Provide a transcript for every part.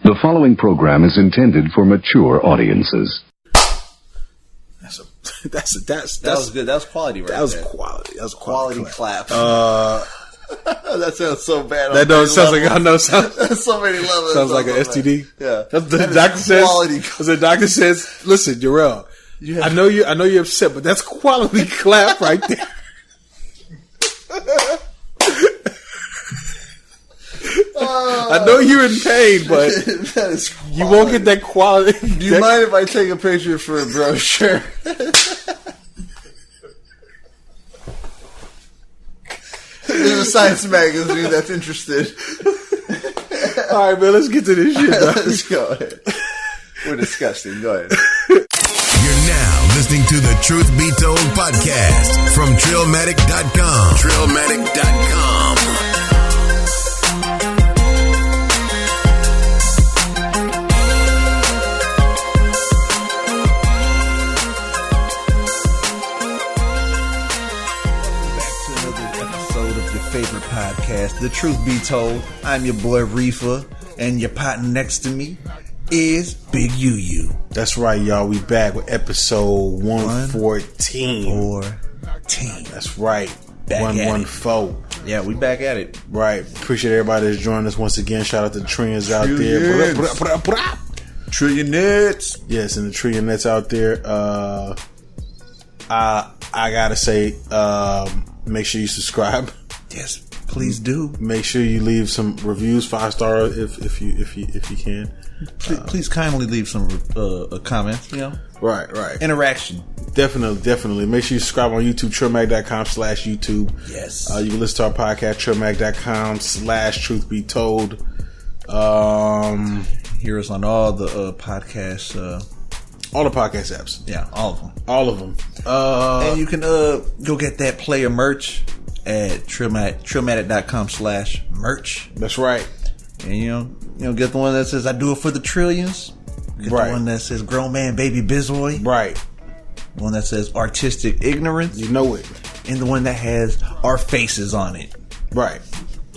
The following program is intended for mature audiences. That was good. That was quality, right? That was there. quality. That was quality clap. That sounds so bad. That don't sound like I know. That's so many levels. Sounds like an STD. Yeah. That's the doctor says. Quality. The doctor says, "Listen, Jarrell, I know you're upset, but that's quality clap right there." I know you're in pain, but that is you won't get that quality. Do you mind if I take a picture for a brochure? There's a science magazine that's interested. All right, man, let's get to this shit. Let's go ahead. We're disgusting. Go ahead. You're now listening to the Truth Be Told podcast from Trillmatic.com. Trillmatic.com. Favorite podcast, The Truth Be Told. I'm your boy Riffa, and your partner next to me is Big UU. That's right, y'all. We back with episode 114. That's right. Back 114. Yeah, we back at it. Right. Appreciate everybody that's joining us once again. Shout out to the Trillionaires out there. Trillionaires. Yes, and the Trillionaires out there. I gotta say, make sure you subscribe. Yes, please do. Make sure you leave some reviews, 5-star if you can. Please kindly leave some comments. You know, right. Interaction. Definitely. Make sure you subscribe on YouTube, Trillmatic.com/YouTube. Yes. You can listen to our podcast, Trillmatic.com/truthbetold. Hear us on all the podcasts. All the podcast apps. Yeah, all of them. And you can go get that player merch at Trillmatic.com/merch. That's right. And you know, get the one that says "I do it for the trillions." Get the one that says "Grown Man Baby Bizoy." Right. The one that says "Artistic Ignorance." You know it. And the one that has our faces on it. Right.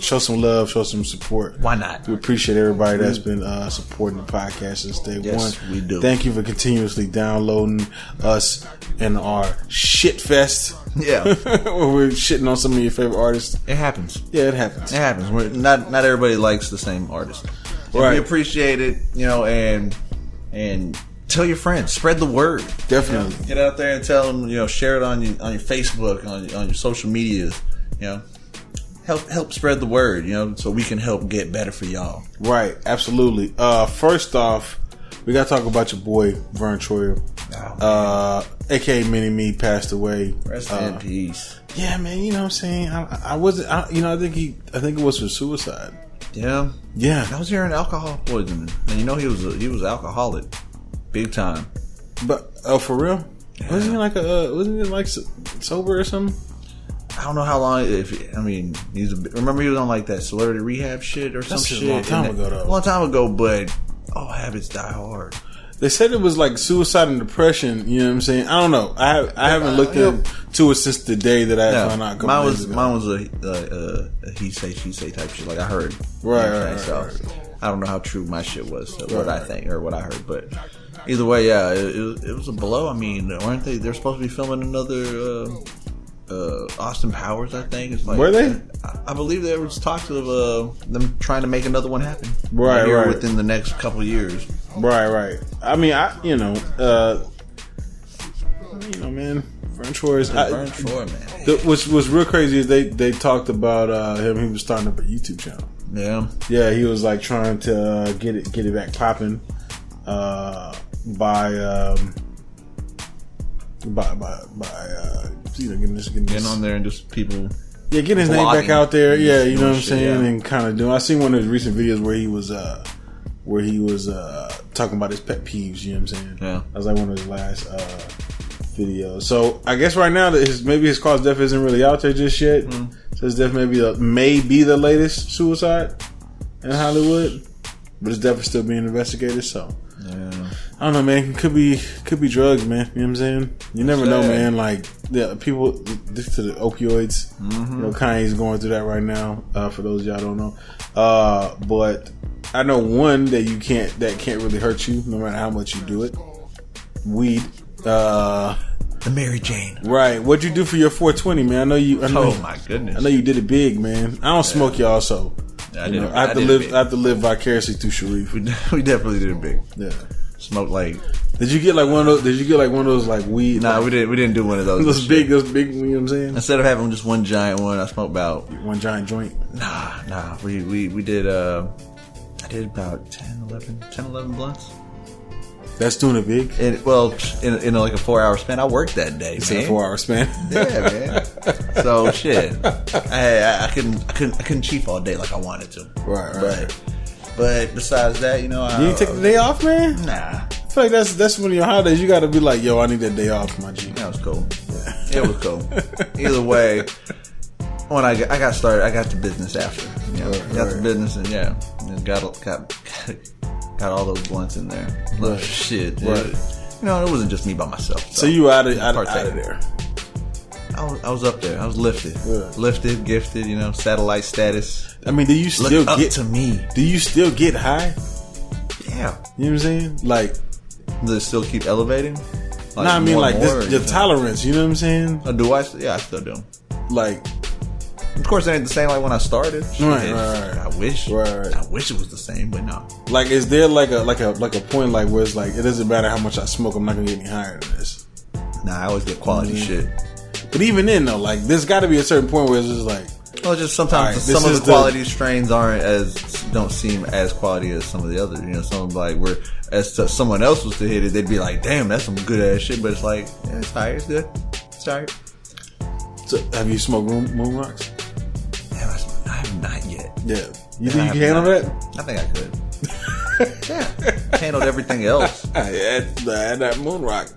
Show some love, show some support. Why not? We appreciate everybody that's been supporting the podcast since day one. Yes, we do. Thank you for continuously downloading us and our shit fest. Yeah. Where we're shitting on some of your favorite artists. It happens. Yeah, it happens. Not everybody likes the same artist. Right. We appreciate it, and tell your friends, spread the word. Definitely. Get out there and tell them, share it on your Facebook, on your social medias, Help spread the word, so we can help get better for y'all. Right, absolutely. First off, we gotta talk about your boy Verne Troyer, aka Mini Me, passed away. Rest in peace. Yeah, man. You know what I'm saying? I think it was for suicide. Yeah. I was hearing alcohol poisoning, and he was alcoholic, big time. But for real, yeah. Wasn't he like sober or something? I don't know how long. Remember he was on like that celebrity rehab shit or some shit. A long time ago, but all habits die hard. They said it was like suicide and depression. You know what I'm saying? I don't know. I haven't looked into it since the day that I found out. Mine was a he say she say type shit. Like I heard. Right. I don't know how true my shit was. I think or what I heard, but either way, yeah, it was a blow. I mean, weren't they? They're supposed to be filming another. Austin Powers, I think. It's like, were they? I believe there was talks of them trying to make another one happen. Right. Within the next couple of years. Right. I mean, man, Verne Troyer. Verne Troyer, man. What's real crazy is they talked about him. He was starting up a YouTube channel. Yeah. He was like trying to get it back popping by getting on there and just people. Yeah, getting his name back out there. Yeah, you know what I'm saying, and kind of doing. I seen one of his recent videos where he was talking about his pet peeves. You know what I'm saying? Yeah, that was like one of his last videos. So I guess right now that his cause of death isn't really out there just yet. So his death may be the latest suicide in Hollywood, but his death is still being investigated. So. Yeah. I don't know, man. Could be drugs, man. You know what I'm saying? You never know, man. Like, people addicted to the opioids. Mm-hmm. Kanye's going through that right now. For those of y'all don't know, but I know one that can't really hurt you no matter how much you do it. Weed. The Mary Jane. Right. What'd you do for your 420, man? I know my goodness. I know you did it big, man. I don't smoke, y'all, so I have to live vicariously through Sharif. We definitely did it big. Yeah. Smoked like. Did you get like one of those like weed? Nah, we didn't do one of those. Those big, you know what I'm saying? Instead of having just one giant one, I smoked about one giant joint. Nah. We did. I did about 10, 11 blunts. That's doing it big. In like a 4-hour span. I worked that day. It's a 4-hour span. Yeah, man. So shit, I couldn't chief all day like I wanted to. Right. But besides that, you didn't take the day off, man. Nah. I feel like that's one of your holidays. You got to be like, yo, I need that day off, my G. That was cool. Yeah. It was cool. Either way, when I got started, I got to business after. Got to business and got all those blunts in there. Right. Shit. Right. It wasn't just me by myself. So you out of there. I was up there. I was lifted. Yeah. Lifted, gifted, satellite status. I mean, do you still Look up to me? Do you still get high? Yeah. You know what I'm saying? Like, does it still keep elevating? Like, I mean, like your tolerance. You know what I'm saying? Do I? Yeah, I still do. Like, of course, it ain't the same like when I started. Right. I wish. Right. I wish it was the same, but no. Like, is there like a point like where it's like it doesn't matter how much I smoke, I'm not gonna get any higher than this? Nah, I always get quality shit. But even then, though, like, there's got to be a certain point where it's just like, well, just sometimes some of the quality strains don't seem as quality as some of the others. Some like where as to someone else was to hit it, they'd be like, "Damn, that's some good ass shit." But it's like, yeah, it's alright, it's good, it's alright. So, have you smoked moon rocks? Damn, I have not yet. Yeah, you think you can handle that? I think I could. Yeah, handled everything else. I had that moon rock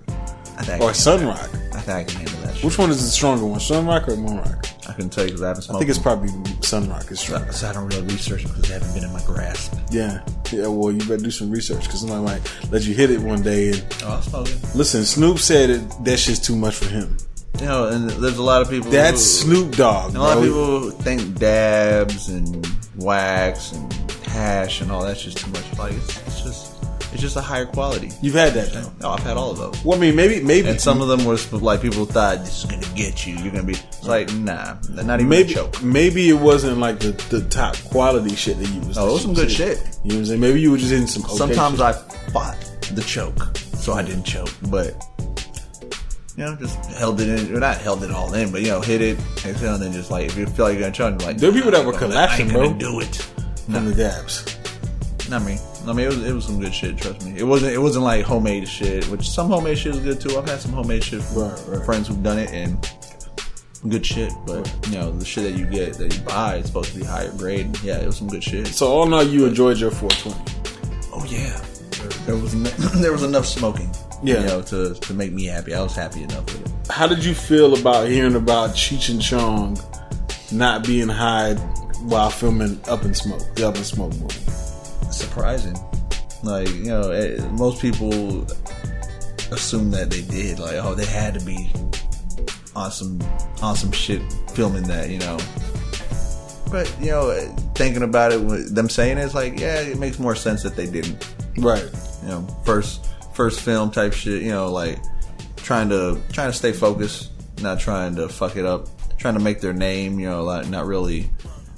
or sun rock. I think I can handle that shit. Which one is the stronger one, sun rock or moon rock? I couldn't tell you because I haven't smoked. I think it's probably sun rock is stronger. So I don't really research because they haven't been in my grasp. Yeah. Well, you better do some research because somebody might let you hit it one day. And I'll smoke it. Listen, Snoop said that shit's too much for him. And there's a lot of people. That's Snoop Dogg. A lot of people think dabs and wax and hash and all that's just too much. Like it's just a higher quality. You've had that though. No, I've had all of those. Well, I mean, maybe. And some of them was like people thought this is gonna get you. You're gonna be. It's like nah, not even a choke. Maybe it wasn't like the top quality shit that you was. Oh, it was some good shit. You know what I'm saying? Maybe you were just in some. Okay Sometimes shit. I fought the choke, so I didn't choke, but. Just held it in, or not held it all in, but hit it, exhale, and then just like if you feel like you're gonna choke, like there are people that were collapsing, bro. Do it from the dabs. Not me. I mean, it was some good shit. Trust me. It wasn't like homemade shit, which some homemade shit is good too. I've had some homemade shit from friends who've done it and good shit. But the shit that you get that you buy is supposed to be higher grade. Yeah, it was some good shit. So all in all, you enjoyed your 420. Oh yeah, there was enough smoking. Yeah, to make me happy. I was happy enough with it. How did you feel about hearing about Cheech and Chong not being high while filming the Up in Smoke movie? Surprising. Like, most people assume that they did. Like, oh, they had to be on some shit filming that, But, thinking about it, with them saying it, it's like, yeah, it makes more sense that they didn't. Right. First film type shit, like trying to stay focused, not trying to fuck it up, trying to make their name, like not really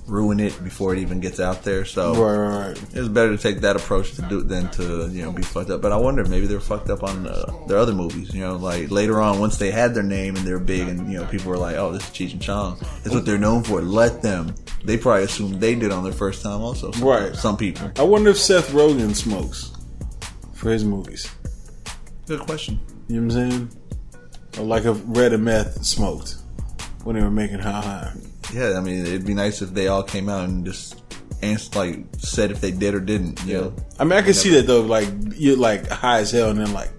ruin it before it even gets out there. So right. It's better to take that approach to do than to be fucked up. But I wonder maybe they're fucked up on their other movies. Like later on, once they had their name and they're big, and people were like, "Oh, this is Cheech and Chong. It's what they're known for. Let them." They probably assumed they did on their first time, also. Right. Some people. I wonder if Seth Rogen smokes for his movies. Good question. You know what I'm saying? Or like if Red and Meth smoked when they were making How High. Yeah, I mean, it'd be nice if they all came out and just said if they did or didn't. I mean, I can see that though. Like you're like high as hell, and then like,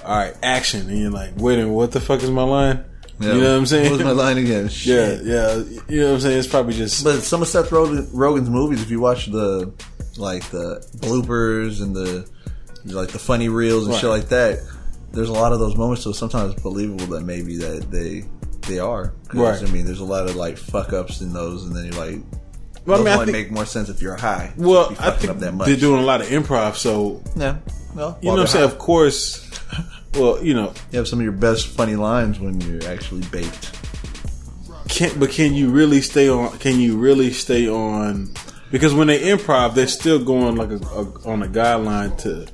all right, action, and you're like, wait a minute, what the fuck is my line? Yeah, you know what I'm saying? What was my line again? Shit. Yeah. You know what I'm saying? It's probably just. But some of Seth Rogen's movies, if you watch the bloopers and the funny reels and shit like that, there's a lot of those moments, so sometimes it's believable that maybe that they are. Right. I mean, there's a lot of like fuck ups in those, and then you're like, Those only make more sense if you're high. Well, I think they're doing a lot of improv, so yeah. Well, you know what I'm saying? Of course. Well, you know, you have some of your best funny lines when you're actually baked. Can you really stay on? Can you really stay on? Because when they improv, they're still going like on a guideline to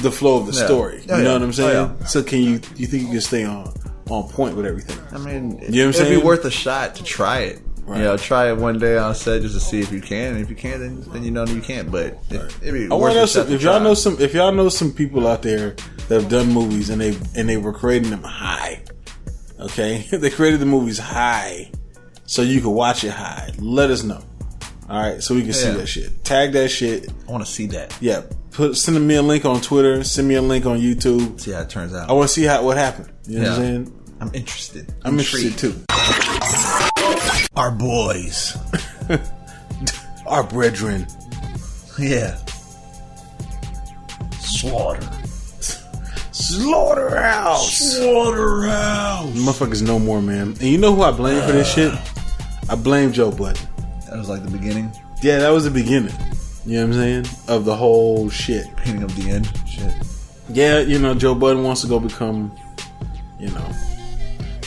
the flow of the story. You know what I'm saying? So can you think you can stay on point with everything? I mean, you know what I'm saying? It'd be worth a shot to try it. Right. You know, try it one day on set just to see if you can. And if you can, then you know you can't. But it'd be worth a shot. If y'all know some people out there that have done movies and they were creating them high. Okay, they created the movies high, so you can watch it high. Let us know. All right, so we can see that shit. Tag that shit. I want to see that. Yeah, send me a link on Twitter. Send me a link on YouTube. See how it turns out. I want to see what happened. You know what I'm saying? I'm interested. I'm interested too. Our boys. Our brethren. Yeah. Slaughterhouse. Motherfuckers no more, man. And you know who I blame for this shit? I blame Joe Budden. That was like the beginning? Yeah, that was the beginning. You know what I'm saying? Of the whole shit. Beginning of the end. Shit. Yeah, you know, Joe Budden wants to go become, you know,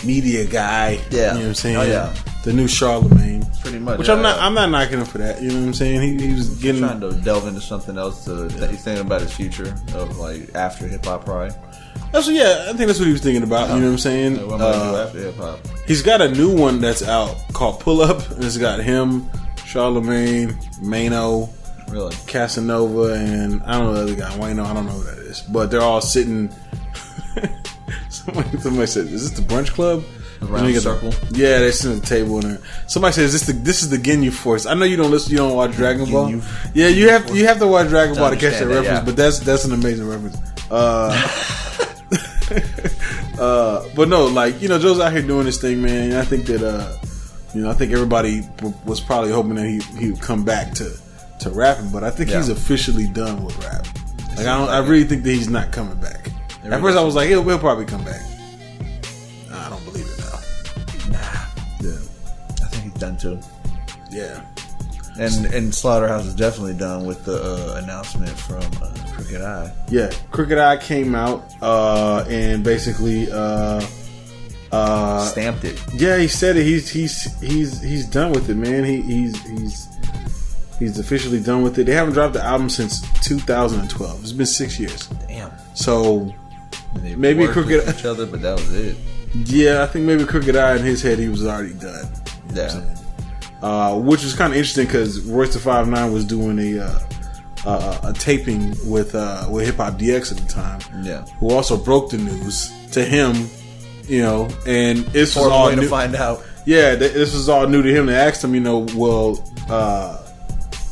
media guy. Yeah. You know what I'm saying? Oh, yeah. The new Charlemagne. Pretty much. Which I'm not knocking him for that. You know what I'm saying? He was getting... trying to delve into something else. He's thinking about his future of like after hip hop, probably. I think that's what he was thinking about. You know what I'm saying? Like, what am I gonna do after hip hop? He's got a new one that's out called Pull Up. And it's got him, Charlemagne, Mano, really, Casanova, and I don't know the other guy, Wayno. I don't know who that is, but they're all sitting. Somebody said, "Is this the brunch club?" Around the circle. Yeah, they're sitting at the table in there. Somebody says, "This is the Ginyu Force." I know you don't listen. You don't watch Dragon Ball. Yeah, you have to watch Dragon Ball to catch that reference. Yeah. But that's an amazing reference. But no, like, you know, Joe's out here doing this thing, man. And I think that you know, I think everybody was probably hoping that he would come back to rapping, but I think he's officially done with rap. Like, I really think that he's not coming back. At first I was like, he'll probably come back. I don't believe it now. Nah. Yeah. I think he's done too. Yeah. And Slaughterhouse is definitely done with the announcement from Krooked I. Yeah, Krooked I came out and basically stamped it. Yeah, he said it. He's done with it, man. He's officially done with it. They haven't dropped the album since 2012. It's been 6 years. Damn. So they maybe Krooked each other, but that was it. Yeah, I think maybe Krooked I in his head he was already done. Yeah. Which was kind of interesting because Royce the 5'9" was doing a taping with Hip Hop DX at the time. Yeah. Who also broke the news to him, you know, and this was all new to find out. Yeah, this was all new to him. They asked him, you know, well,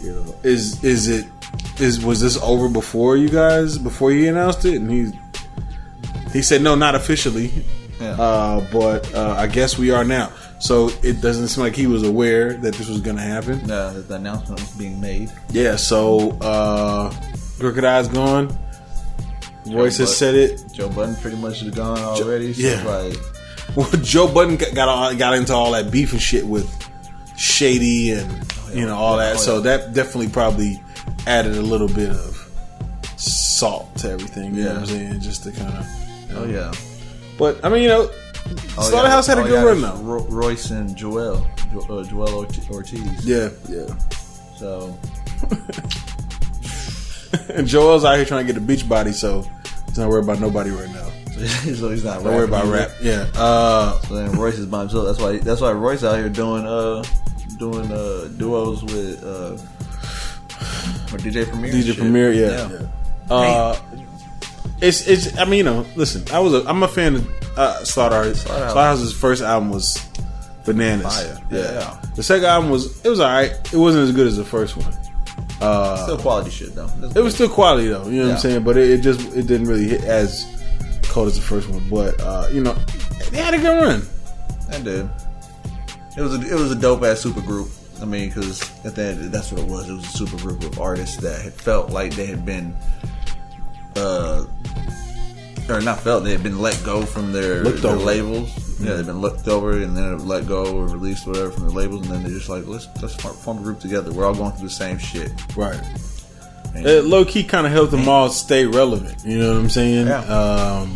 you know, was this over before you announced it? And he said no, not officially. Yeah. But I guess we are now. So it doesn't seem like he was aware that this was going to happen. No, that the announcement was being made. Yeah, so Krooked I's gone. Royce has said it. Joe Budden pretty much is gone already. So yeah. Like, well, Joe Budden got into all that beef and shit with Shady and you know all that. So that definitely probably added a little bit of salt to everything. You know what I'm saying? Just to kind of. You know. Oh yeah. But I mean, you know. Slaughterhouse had a good run though. Royce and Joel Ortiz. Yeah. So, and Joel's out here trying to get a beach body, so he's not worried about nobody right now. So he's not worried about rap. Yeah. So then Royce is by himself. That's why Royce out here doing duos with or DJ Premier. DJ Premier, yeah. It's. I mean, you know, listen. I'm a fan of Slaughterhouse. Slaughterhouse's first album was bananas. Fire. Yeah. The second album was alright. It wasn't as good as the first one. Still quality shit though. It was still quality though. You know what I'm saying? But it didn't really hit as cold as the first one. But you know, they had a good run. They did. It was a dope ass super group. I mean, because at the end, that's what it was. It was a super group of artists that had felt like they had been. Or not felt, they had been let go from their labels. Yeah, they've been looked over and then let go or released or whatever from the labels, and then they're just like, let's form a group together. We're all going through the same shit. Right. It low key kind of helped them all stay relevant. You know what I'm saying? Yeah.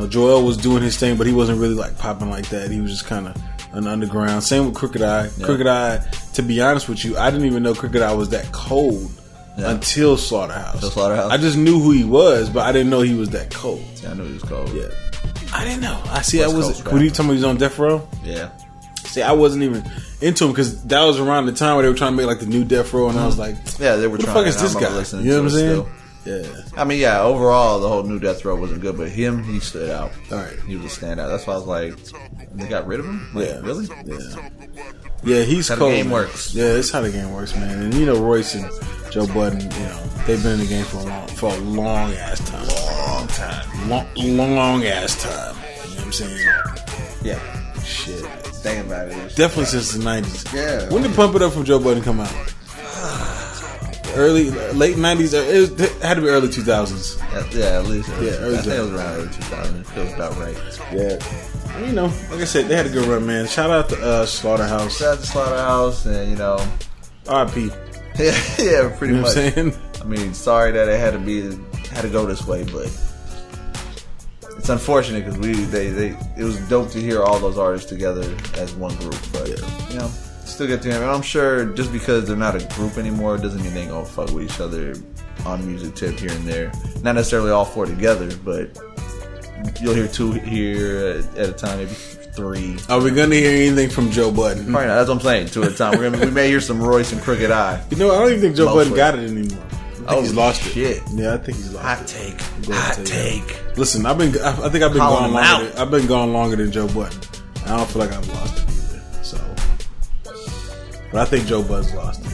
Joel was doing his thing, but he wasn't really like popping like that. He was just kind of an underground. Same with Krooked I. Yeah. Krooked I, to be honest with you, I didn't even know Krooked I was that cold until Slaughterhouse. I just knew who he was, but I didn't know he was that cold. Yeah, I knew he was cold. Yeah. I didn't know. When you told me he was on Death Row? Yeah. See, I wasn't even into him because that was around the time where they were trying to make like the new Death Row, and I was like, yeah, they were trying. What the fuck is this guy? You know what I'm saying? Yeah. I mean, yeah, overall, the whole new Death Row wasn't good, but he stood out. All right. He was a standout. That's why I was like, they got rid of him? Like, yeah. Really? Yeah. Yeah, he's how cold. The game works. Yeah, it's how the game works, man. And Royce and Joe Budden, they've been in the game for a long ass time. Long ass time. You know what I'm saying? Yeah. Shit. Thinking about it. Definitely since the 90s. Yeah. When did Pump It Up from Joe Budden come out? Late 90s. It had to be early 2000s. Yeah, at least. Yeah, I think it was around early 2000s. It feels about right. Yeah. Like I said, they had a good run, man. Shout out to Slaughterhouse. Shout out to Slaughterhouse, and R.I.P. Yeah, pretty much. What I'm saying? I mean, sorry that it had to go this way, but it's unfortunate because it was dope to hear all those artists together as one group. But still get to him. And I'm sure just because they're not a group anymore doesn't mean they ain't gonna fuck with each other on music tip here and there. Not necessarily all four together, but you'll hear two here at a time, maybe three. Are we gonna hear anything from Joe Budden? Probably not. That's what I'm saying. Two at a time. We may hear some Royce and Crooked I. I don't even think Joe Budden got it anymore. I think he's lost shit. it. Yeah, I think he's lost Hot it. Hot take. Listen, I think I've been gone longer. I've been gone longer than Joe Budden. I don't feel like I've lost it either. So, but I think Joe Budden's lost it.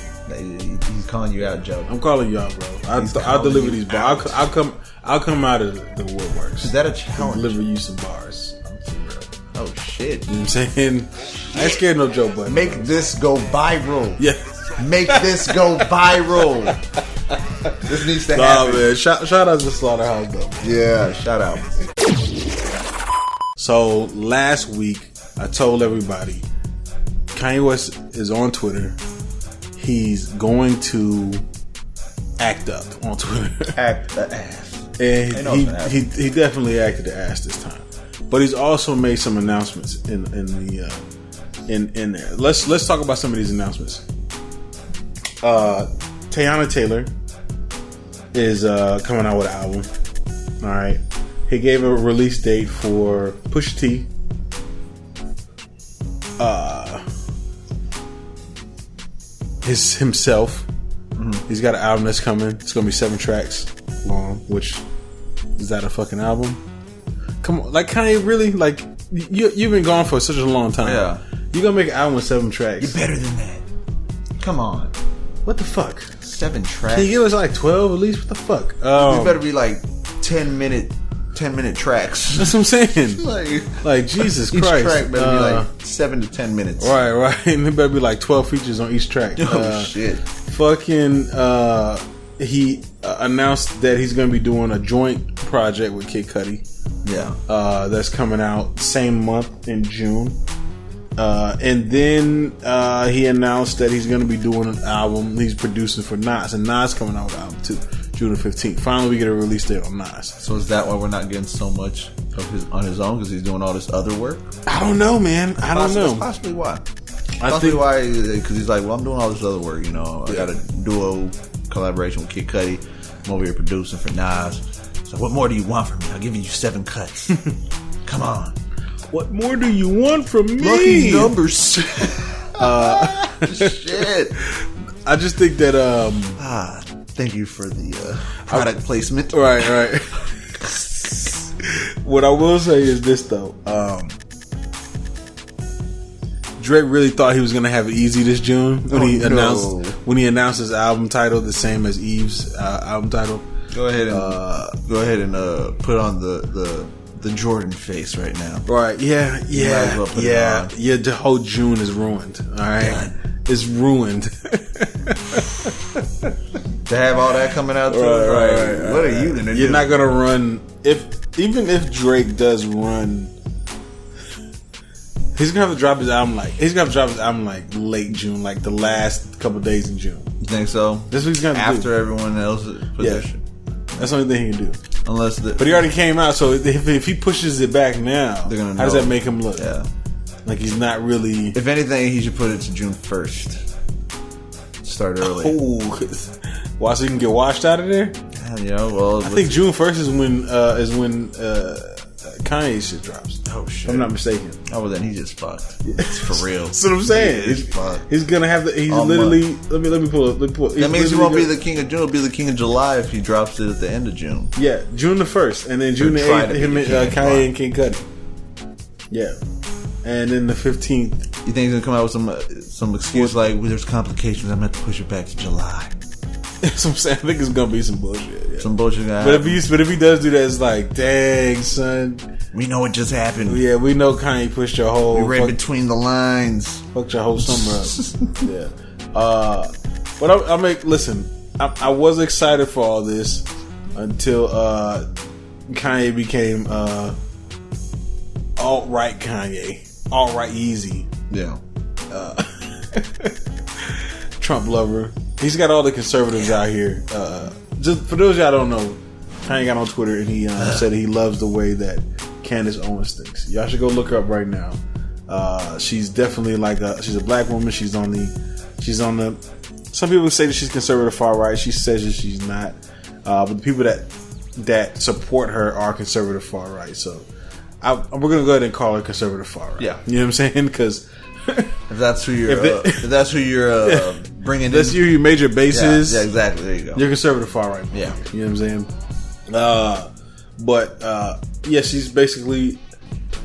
He's calling you out, Joe. I'm calling you out, bro. I'll deliver these bars. I'll come out of the woodworks. Is that a challenge? I'll deliver you some bars. Oh shit! You know what I'm saying? I ain't scared no Joe Budden. Make this go viral. Yeah. Make this go viral. This needs to happen. Man. Shout out to Slaughterhouse though. Yeah, shout out. So last week I told everybody Kanye West is on Twitter. He's going to act up on Twitter. Act the ass. And he definitely acted the ass this time. But he's also made some announcements in there. Let's talk about some of these announcements. Teyana Taylor is coming out with an album. All right, he gave a release date for Pusha T. Himself. Mm-hmm. He's got an album that's coming. It's gonna be 7 tracks long. Which is that a fucking album? Come on, like Kanye, really? Like you've been gone for such a long time. Yeah, you gonna make an album with 7 tracks? You're better than that. Come on. What the fuck? 7 tracks. Can you give us like 12 at least? What the fuck? It better be like 10-minute tracks. That's what I'm saying. like Jesus Christ. Each track better be like 7 to 10 minutes. Right. And there better be like 12 features on each track. Oh shit. Fucking he announced that he's gonna be doing a joint project with Kid Cudi. Yeah. That's coming out same month in June. And then he announced that he's going to be doing an album he's producing for Nas, and Nas coming out with an album too, June 15th. Finally, we get a release date on Nas. So is that why we're not getting so much of on his own, because he's doing all this other work? I don't know, man. I don't know. That's possibly why. Why? Because he's like, well, I'm doing all this other work. I got a duo collaboration with Kid Cudi. I'm over here producing for Nas. So what more do you want from me? I'll give you 7 cuts. Come on. What more do you want from me? Lucky numbers. Shit. I just think that thank you for the product placement. Right. What I will say is this though. Drake really thought he was gonna have it easy this June when he announced his album title, the same as Eve's album title. Go ahead and put on the Jordan face right now. Right, yeah. The whole June is ruined. All right, done. It's ruined. To have all that coming out too. Right. What are you gonna do? You're not gonna run even if Drake does run He's gonna have to drop his album like late June, like the last couple days in June. You think so? That's what he's gonna do. After everyone else put their shit. That's the only thing he can do. But he already came out, so if he pushes it back now, they're gonna know. How does that make him look? Yeah. Like he's not really. If anything, he should put it to June 1st. Start early. Oh, why, so you can get washed out of there? Yeah, well, I think June 1st is when Kanye shit drops. Oh shit! If I'm not mistaken. Oh, well then he just fucked. It's for real. That's what I'm saying. He's gonna have the. He's literally. Let me pull up. That means he won't be the king of June. He'll be the king of July if he drops it at the end of June. Yeah, June the 1st, and then June the 8th, him and Kanye and Kid Cudi. Yeah, and then the 15th. You think he's gonna come out with some excuse like, well, "There's complications. I'm gonna have to push it back to July." That's what I'm saying. I think it's gonna be some bullshit. Yeah. Some bullshit. But if he does do that, it's like, dang, son. We know what just happened. Yeah, we know Kanye pushed your whole. We read between the lines. Fucked your whole summer up. Yeah. But listen. I was excited for all this until Kanye became alt-right Kanye, alt-right Yeezy. Yeah. Trump lover. He's got all the conservatives out here. Just for those y'all don't know, Kanye got on Twitter and he said he loves the way that Candace Owens thinks. Y'all should go look her up right now. She's definitely she's a black woman. She's on the. Some people say that she's conservative far right. She says that she's not. But the people that support her are conservative far right. So we're gonna go ahead and call her conservative far right. Yeah, you know what I'm saying? Because if that's who you're, bringing in, that's your major bases. Yeah, exactly. There you go. You're conservative far right. Yeah, you know what I'm saying. She's basically,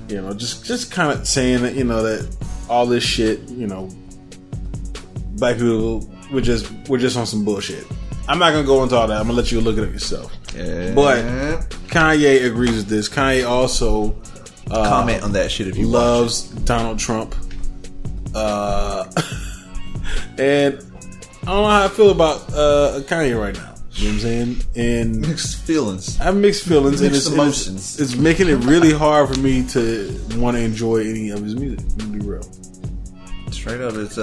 just kind of saying that, that all this shit, black people, we're just on some bullshit. I'm not gonna go into all that. I'm gonna let you look it up yourself. Yeah. But Kanye agrees with this. Kanye also comment on that shit if you loves Donald Trump. And I don't know how I feel about Kanye right now. You know what I'm saying? And mixed feelings. I have mixed feelings. Mixed emotions. It's making it really hard for me to want to enjoy any of his music. To be real. Straight up, it's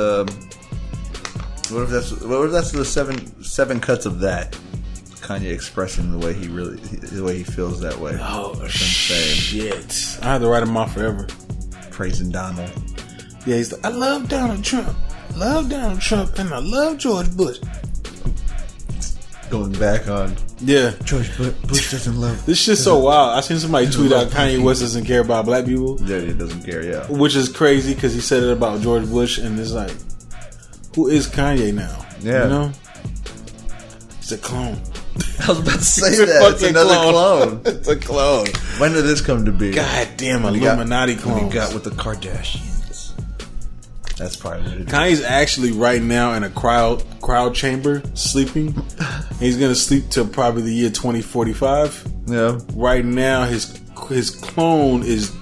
What if that's the seven cuts of that? Kanye expressing the way he feels that way. Oh shit! I had to write him off forever. Praising Donald. Yeah, he's like, I love Donald Trump. And I love George Bush. Going back on. Yeah. George Bush doesn't love. This shit's so wild. I seen somebody tweet out Kanye West doesn't care about black people. Yeah, he doesn't care, yeah. Which is crazy because he said it about George Bush, and it's like, who is Kanye now? Yeah. He's a clone. I was about to say that. It's another clone. It's a clone. When did this come to be? God damn, Illuminati clone. He got with the Kardashians. That's probably what it is. Kanye's actually right now in a crowd chamber sleeping. He's gonna sleep till probably the year 2045. Yeah. Right now, his clone is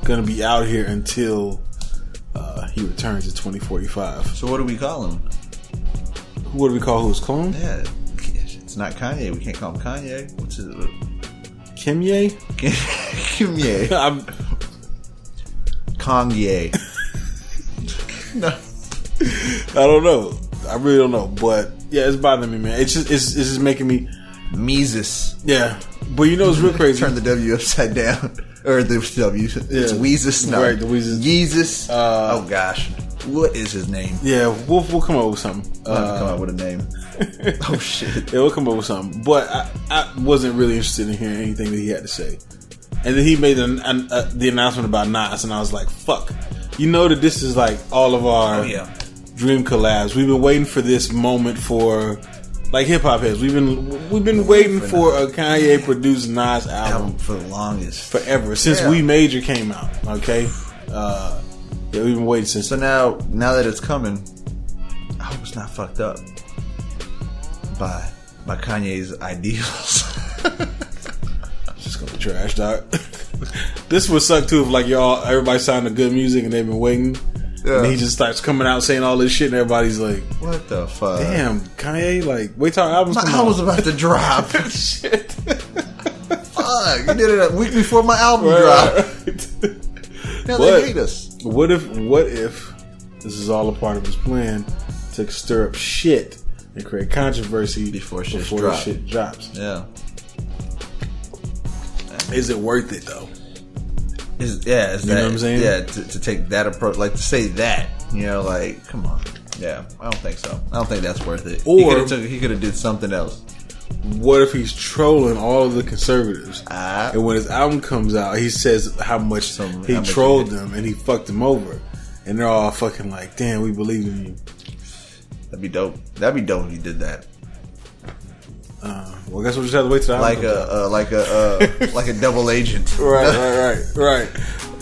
gonna be out here until he returns in 2045. So what do we call him? What do we call who's clone? Yeah, it's not Kanye. We can't call him Kanye. What's his? Kimye? Kimye. Kanye. No, I don't know. I really don't know. But yeah, it's bothering me, man. It's just making me Mises. Yeah, but it's real crazy. Turn the W upside down, or the W. It's Weezus. No, right, the Weezus. Yeezus. Oh gosh, what is his name? Yeah, we'll come up with something. We'll have to come up with a name. Oh shit. Yeah, we'll come up with something. But I wasn't really interested in hearing anything that he had to say. And then he made the announcement about Nas, and I was like, fuck. You know that this is like all of our dream collabs. We've been waiting for this moment for, like, hip hop heads. We've been waiting for a Kanye produced Nas album for the longest, forever, since We Major came out. Okay, we've been waiting since. So now that it's coming, I hope it's not fucked up by Kanye's ideals. It's just gonna be trash, dog. This would suck too if everybody signed to good music and they've been waiting. Yeah. And he just starts coming out saying all this shit and everybody's like, what the fuck? Damn, Kanye, wait till our album's come out. My album's about to drop. Shit. Fuck, you did it a week before my album dropped. Now they hate us. What if this is all a part of his plan to stir up shit and create controversy before shit drops? Yeah. Is it worth it though? You know what I'm saying? Yeah, to take that approach, like to say that, you know, like, come on. Yeah, I don't think so. I don't think that's worth it. Or he could have did something else. What if he's trolling all of the conservatives, and when his album comes out, he says how much he trolled them and he fucked them over, and they're all fucking like, "Damn, we believe in you." That'd be dope. That'd be dope if he did that. Well, I guess we'll just have to wait till the album like a double agent. Right.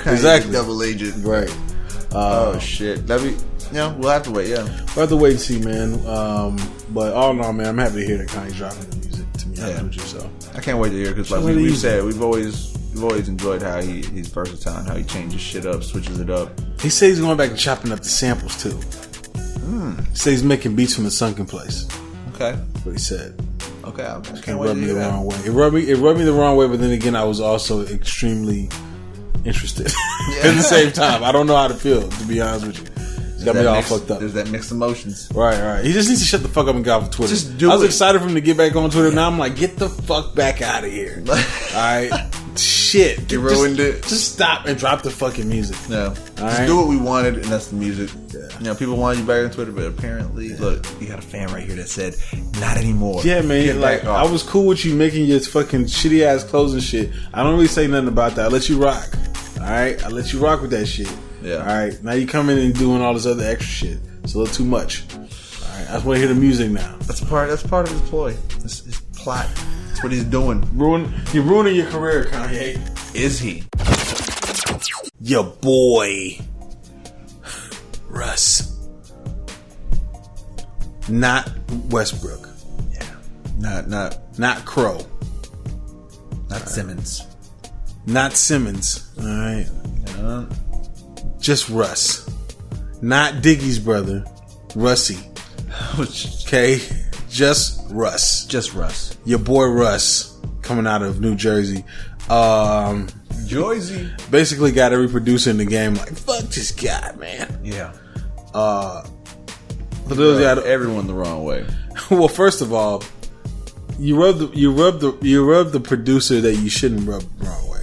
Exactly, double agent. Right. Oh shit. That'd be. Yeah, we'll have to wait. Yeah, we'll have to wait and see, man. But all in all, man, I'm happy to hear that Kanye's dropping the music. To me, honest with you, so I can't wait to hear because, like we said, we've always enjoyed how he's versatile and how he changes shit up, switches it up. He says he's going back and chopping up the samples too. He says he's making beats from a sunken place. Okay, that's what he said. Okay, I can't rub me the wrong way. It rubbed me the wrong way, but then again, I was also extremely interested at the same time. I don't know how to feel, to be honest with you. Got me all fucked up. There's that mixed emotions. Right. He just needs to shut the fuck up and get off of Twitter. I was excited for him to get back on Twitter. Now I'm like, get the fuck back out of here. Alright? Shit. You ruined it. Just stop and drop the fucking music. No. Just do what we wanted, and that's the music. Yeah. You know, people wanted you back on Twitter, but apparently, look, you got a fan right here that said, not anymore. Yeah, man. Like, I was cool with you making your fucking shitty ass clothes and shit. I don't really say nothing about that. I let you rock. Alright? I let you rock with that shit. Yeah. Alright, now you come in and doing all this other extra shit. It's a little too much. Alright, I just want to hear the music now. That's part of his ploy. His plot. That's what he's doing. You're ruining your career, Kanye. Is he? Your boy, Russ. Not Westbrook. Yeah. Not Crow. Not Simmons. Not Simmons. Alright. Yeah. Just Russ. Not Diggy's brother, Russie. Okay? Just Russ. Just Russ. Your boy Russ, coming out of New Jersey. Jersey. Basically got every producer in the game like, fuck this guy, man. Yeah. For those everyone the wrong way. Well, first of all, you rub the producer that you shouldn't rub the wrong way.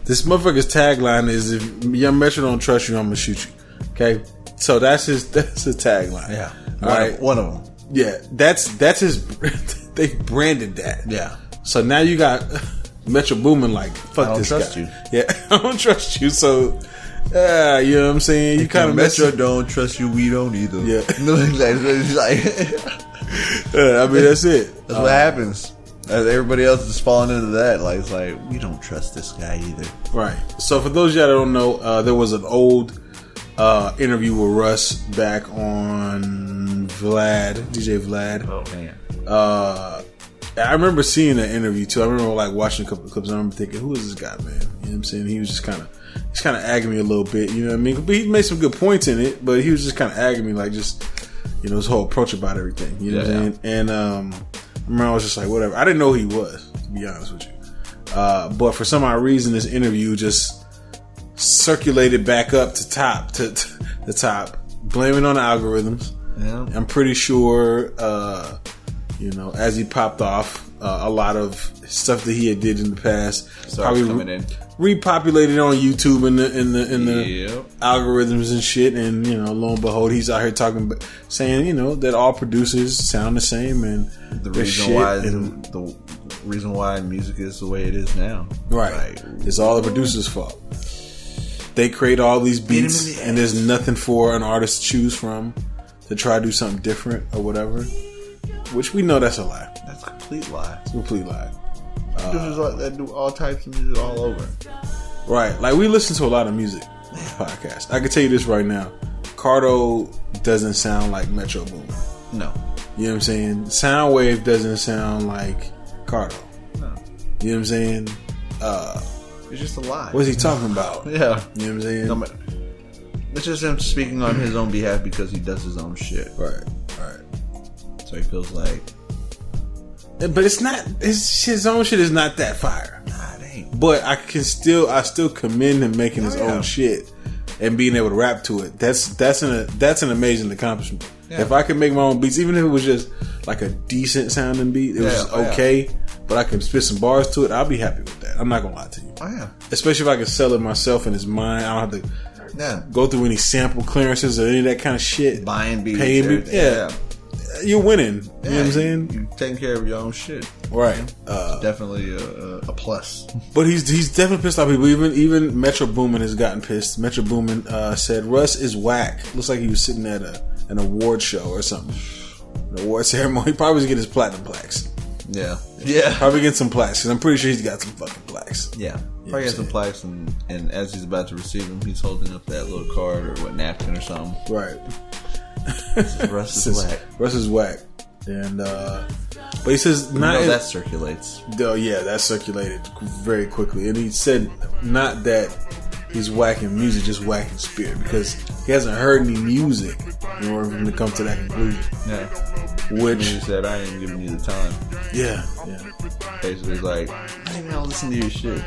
This motherfucker's tagline is, if Young Metro don't trust you, I'm gonna shoot you. Okay? So that's his tagline. Yeah. One of them. Yeah. That's his they branded that. Yeah. So now you got Metro Boomin like, fuck this guy. I don't trust you. Yeah. I don't trust you. So you know what I'm saying? You kind of Metro don't trust you, we don't either. Yeah. I mean, that's it. That's what happens. Everybody else is falling into that. Like, it's like, we don't trust this guy either. Right. So for those of y'all that don't know, there was an old interview with Russ back on DJ Vlad. Oh man. I remember seeing that interview too. I remember like watching a couple of clips. I remember thinking, who is this guy, man? You know what I'm saying? He was just kind of agging me a little bit. You know what I mean? But he made some good points in it. But he was just kind of agging me, like just, you know, his whole approach about everything. You know what I'm saying? And I remember I was just like, whatever. I didn't know who he was, to be honest with you. But for some odd reason, this interview just circulated back up to the top, blaming on the algorithms. Yeah. I'm pretty sure, you know, as he popped off, a lot of stuff that he had did in the past probably coming in, repopulated on YouTube in the algorithms and shit. And you know, lo and behold, he's out here saying, you know, that all producers sound the same, and the reason why music is the way it is now, right? Like, it's all the producers' fault. They create all these beats, and there's nothing for an artist to choose from to try to do something different or whatever. Which we know that's a lie. That's a complete lie. It's a complete lie. Producers that do all types of music all over. Right. Like, we listen to a lot of music podcasts. I can tell you this right now. Cardo doesn't sound like Metro Boomin. No. You know what I'm saying? Soundwave doesn't sound like Cardo. No. You know what I'm saying? It's just a lie. What's he talking about? Yeah. You know what I'm saying? No, it's just him speaking on his own behalf because he does his own shit. Right. So he feels like, but it's not his own shit is not that fire. Nah, it ain't. But I still commend him making his own shit. and being able to rap to it. That's an amazing accomplishment. Yeah. If I could make my own beats, even if it was just like a decent sounding beat, it was just okay, but I can spit some bars to it, I'll be happy with that. I'm not gonna lie to you. Oh yeah. Especially if I can sell it myself in his mind. I don't have to go through any sample clearances or any of that kind of shit. Buying beats. Paying beats. Yeah. You're winning. Yeah, you know what I'm saying? You're taking care of your own shit. Right. Definitely a plus. But he's definitely pissed off people. Even Metro Boomin has gotten pissed. Metro Boomin said Russ is whack. Looks like he was sitting at an award show or something. An award ceremony. He probably was getting his platinum plaques. Yeah. Probably getting some plaques, because I'm pretty sure he's got some fucking plaques. Yeah. Probably got some plaques, and as he's about to receive them, he's holding up that little card or napkin or something. Right. Russ is whack. Russ is whack. And but he says not that circulates. Oh yeah, that circulated very quickly. And he said not that he's whacking music, just whacking spirit, because he hasn't heard any music in order for him to come to that conclusion. Yeah. Which he said, I ain't giving you the time. Yeah. Basically like, I didn't even know to listen to your shit,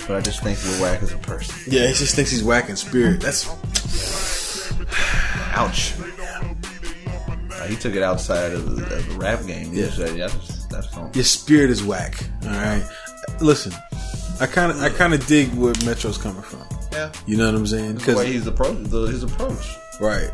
but I just think you're whack as a person. Yeah, he just thinks he's whacking spirit. That's ouch. He took it outside of the rap game. He said, that's wrong. Your spirit is whack. All right. Listen, I kind of dig where Metro's coming from. Yeah. You know what I'm saying? Because his approach. Right.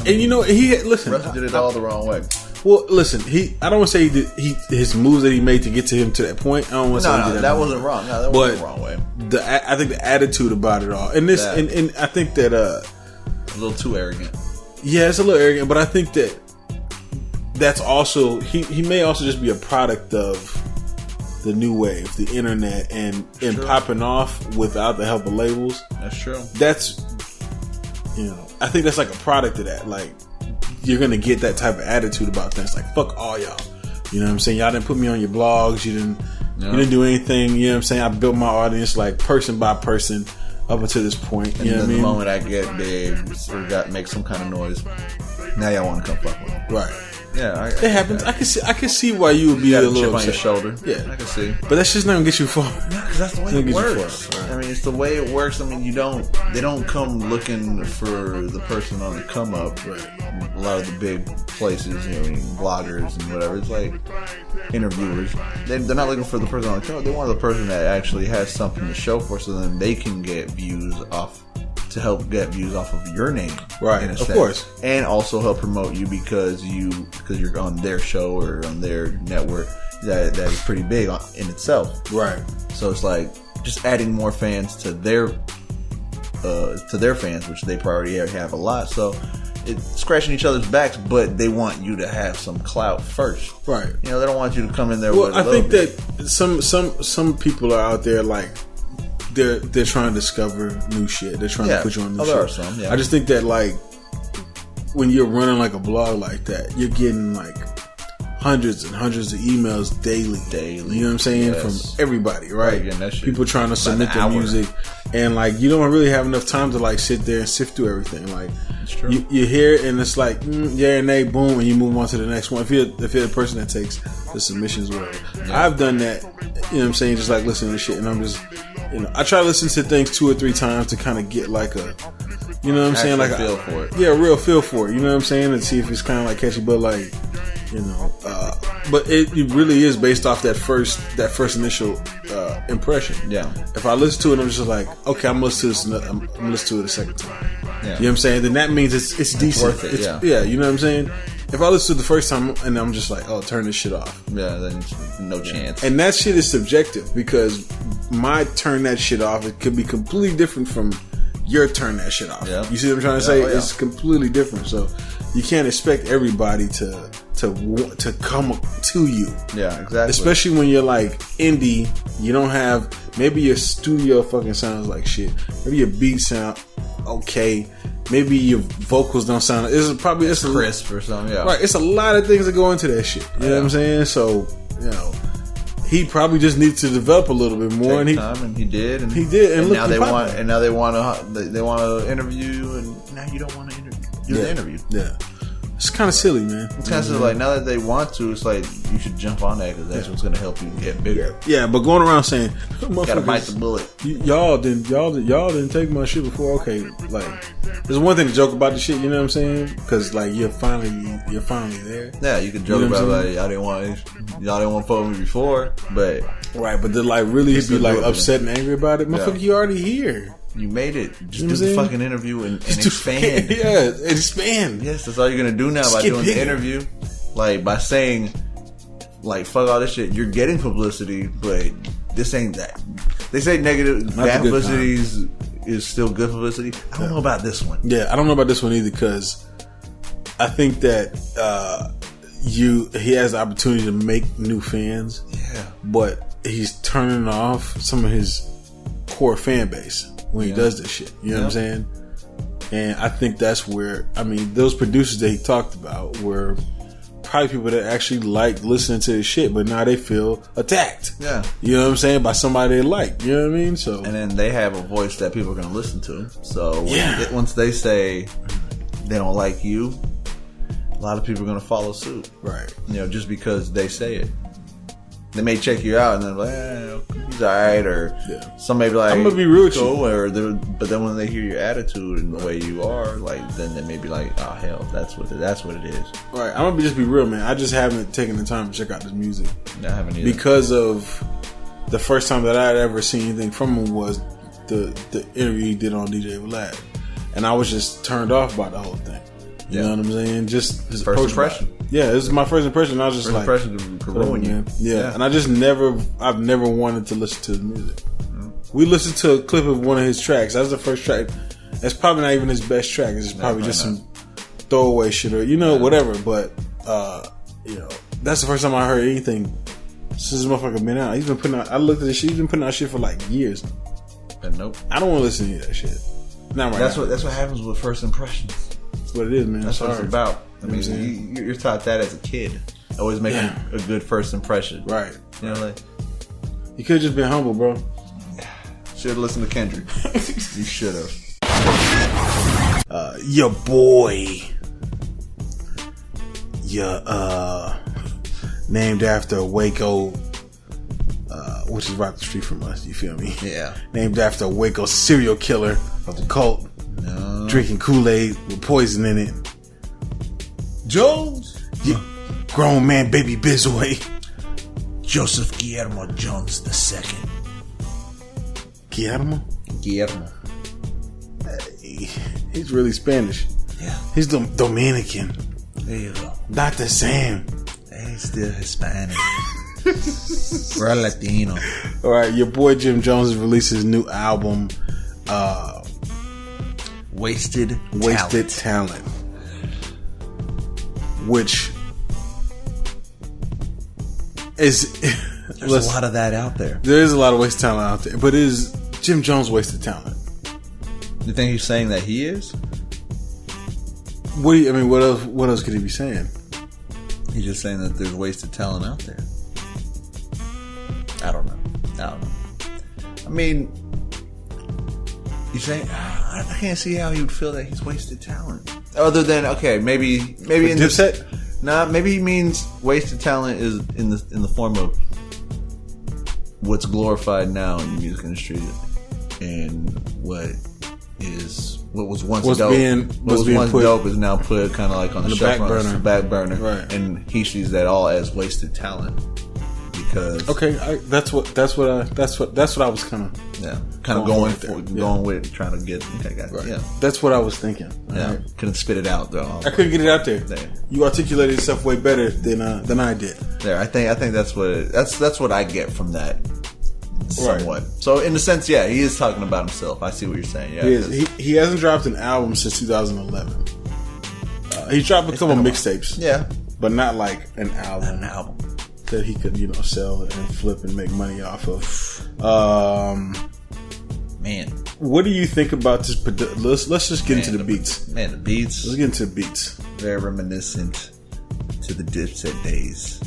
And you know, Russ did it all the wrong way. Well, listen, I don't want to say his moves that he made to get to him to that point. I don't want to say he did that wasn't wrong. No, that wasn't the wrong way. I think the attitude about it all, and this, and I think that a little too arrogant. Yeah, it's a little arrogant, but I think that's also he may also just be a product of the new wave, the internet, and popping off without the help of labels. That's true. That's, I think that's like a product of that. Like, you're gonna get that type of attitude about things. Like, fuck all y'all. You know what I'm saying? Y'all didn't put me on your blogs. You didn't do anything. You know what I'm saying? I built my audience like person by person up until this point. And then the moment I get big or make some kind of noise, now y'all want to come fuck with me. Right. Yeah, it happens. I can see why you would be a little chip on upset. your shoulder. Yeah, I can see. But that's just not gonna get you far. No, because that's the way it works. Right. I mean, it's the way it works. I mean, they don't come looking for the person on the come up. Right. A lot of the big places, bloggers and whatever. It's like interviewers. They're not looking for the person on the come up. They want the person that actually has something to show for, so then they can get views off. To help get views off of your name, right? In a sense. Course, and also help promote you because you're on their show or on their network that is pretty big in itself, right? So it's like just adding more fans to their fans, which they already have a lot. So it's scratching each other's backs, but they want you to have some clout first, right? They don't want you to come in there. Well, with I think that some people are out there like. They're trying to discover new shit. They're trying to put you on new shit. There are some, yeah. I just think that like when you're running like a blog like that, you're getting like hundreds and hundreds of emails daily. You know what I'm saying? Yes. From everybody, right? People trying to submit their music, and like you don't really have enough time to like sit there and sift through everything. Like it's true. You hear it and it's like yeah and nay, boom, and you move on to the next one. If you're the person that takes the submissions, whatever. Yeah. I've done that. You know what I'm saying? Just like listening to shit, and I'm just. I try to listen to things 2 or 3 times to kind of get like a, you know what I'm saying, like a feel for it. Yeah, a real feel for it. You know what I'm saying, and see if it's kind of like catchy. But like, but it really is based off that first initial impression. Yeah. If I listen to it, I'm just like, okay, I'm gonna listen to this. I'm gonna listen to it a second time. Yeah. You know what I'm saying? Then that means it's decent. Worth it, yeah. You know what I'm saying? If I listen to it the first time and I'm just like, oh, turn this shit off. Yeah, then no chance. And that shit is subjective because my turn that shit off, it could be completely different from your turn that shit off. Yeah. You see what I'm trying to say? It's completely different. So you can't expect everybody to come to you. Yeah, exactly. Especially when you're like indie, you don't have, maybe your studio fucking sounds like shit. Maybe your beats sound okay. Maybe your vocals don't sound. It's crisp or something. Yeah, right. It's a lot of things that go into that shit. You know what I'm saying? So he probably just needs to develop a little bit more. And he did. And now they want to interview, and now you don't want to interview. Do the interview. Yeah, it's kind of silly, man. It's kind of silly. Like, now that they want to, it's like you should jump on that because that's what's going to help you get bigger. Yeah, but going around saying, gotta bite the bullet. Y'all didn't take my shit before. Okay, like, there's one thing to joke about the shit. You know what I'm saying? Because like you're finally there. Yeah, you can joke about like y'all didn't want to fuck with me before, but right. But then like really be like upset and angry about it. Motherfucker, you already here. You made it. Just do the fucking interview and expand. Yeah, expand. Yes, that's all you're gonna do now by doing the interview. Like, by saying, like, fuck all this shit. You're getting publicity, but this ain't that. They say bad publicity is still good publicity. I don't know about this one. Yeah, I don't know about this one either because I think that he has the opportunity to make new fans. Yeah. But he's turning off some of his core fan base when he does this shit. You know what I'm saying? And I think that's where, I mean, those producers that he talked about were probably people that actually like listening to his shit, but now they feel attacked. Yeah. You know what I'm saying? By somebody they like. You know what I mean? So, and then they have a voice that people are going to listen to. So once they say they don't like you, a lot of people are going to follow suit. Right. You know, just because they say it. They may check you out and they're like, he's alright, or somebody be like, I'm gonna be real with you. But then when they hear your attitude and the way you are, like, then they may be like, oh hell, that's what it is. Right. I'm gonna just be real, man. I just haven't taken the time to check out this music. I haven't either. Because of the first time that I had ever seen anything from him was the interview he did on DJ Vlad, and I was just turned off by the whole thing. You know what I'm saying? Just his first impression. Yeah, this is my first impression. I was just like, first impression could ruin you. Yeah, and I've never wanted to listen to his music. We listened to a clip of one of his tracks. That was the first track. That's probably not even his best track. It's probably just some throwaway shit or whatever. But that's the first time I heard anything since this motherfucker been out. He's been putting out. I looked at this shit. He's been putting out shit for like years. And nope. I don't want to listen to any of that shit. Not right. That's what happens with first impressions. That's what it is, man. That's what it's about. I mean, you're taught that as a kid. Always making a good first impression. Right. You know, like, you could have just been humble, bro. Should have listened to Kendrick. You should have. Your boy. Named after Waco, which is right up the street from us. You feel me? Yeah. Named after a Waco serial killer of the cult. No. Drinking Kool-Aid with poison in it. Jones. Grown man, baby Bizoy. Joseph Guillermo Jones II. Guillermo? He's really Spanish. Yeah. He's Dominican. There you go. Not the same. He's still Hispanic. We're Latino. Alright, your boy Jim Jones has released his new album, Wasted Talent. Which is there's a lot of that out there. There is a lot of wasted talent out there, but is Jim Jones wasted talent? You think he's saying that he is? What else could he be saying? He's just saying that there's wasted talent out there. I don't know. I mean, you're saying I can't see how he would feel that he's wasted talent. Other than maybe in Dipset? Maybe he means wasted talent is in the form of what's glorified now in the music industry and what was once dope is now put kind of like on the back burner. Right. And he sees that all as wasted talent because that's what I was kind of going with trying to get that's what I was thinking. Right. Couldn't spit it out though. I couldn't get it out there. You articulated yourself way better than I did. I think that's what I get from that. Somewhat. Right. So in a sense, he is talking about himself. I see what you're saying. Yeah, he hasn't dropped an album since 2011. He dropped a couple mixtapes. Yeah, but not like an album. That he could sell and flip and make money off of. Man, what do you think about this? Let's just get into the beats. Man, the beats. Let's get into the beats. Very reminiscent to the Dipset days.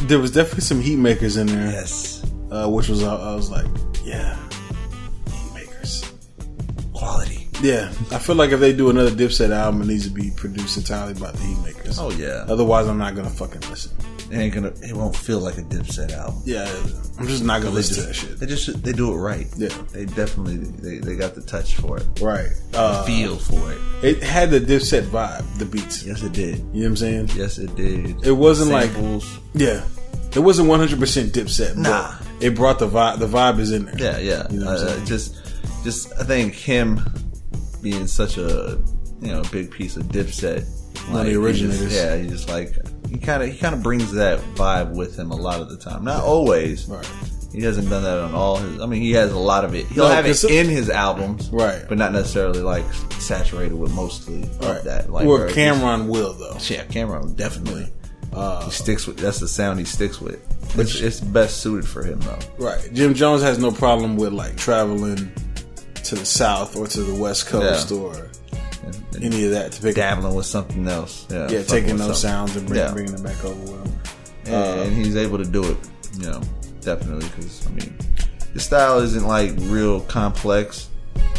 There was definitely some heat makers in there. Yes. Which was I was like, yeah, heat makers, quality. Yeah, I feel like if they do another Dipset album, it needs to be produced entirely by the Heatmakers. Oh yeah. Otherwise, I'm not gonna fucking listen. It won't feel like a Dipset album. Yeah, I'm just not gonna listen to that shit. They do it right. Yeah, they definitely they got the touch for it. Right, the feel for it. It had the Dipset vibe, the beats. Yes, it did. You know what I'm saying? Yes, it did. It wasn't Samples. it wasn't 100% Dipset. Nah, it brought the vibe. The vibe is in there. Yeah, yeah. You know what I'm saying? Just I think him being such a big piece of Dipset, one of the originators. He just like he kind of brings that vibe with him a lot of the time. Not always. Right. He hasn't done that on all his. I mean, he has a lot of it. He'll have it in his albums, right? But not necessarily like saturated with mostly of that. Like, well, Cameron will though. Yeah, Cameron definitely. He sticks with. That's the sound he sticks with. It's best suited for him though. Right. Jim Jones has no problem with like traveling to the South or to the West Coast or any of that to pick dabbling with something else. Yeah, taking those sounds and bringing them back over with him. And he's able to do it. Definitely, because I mean, his style isn't like real complex,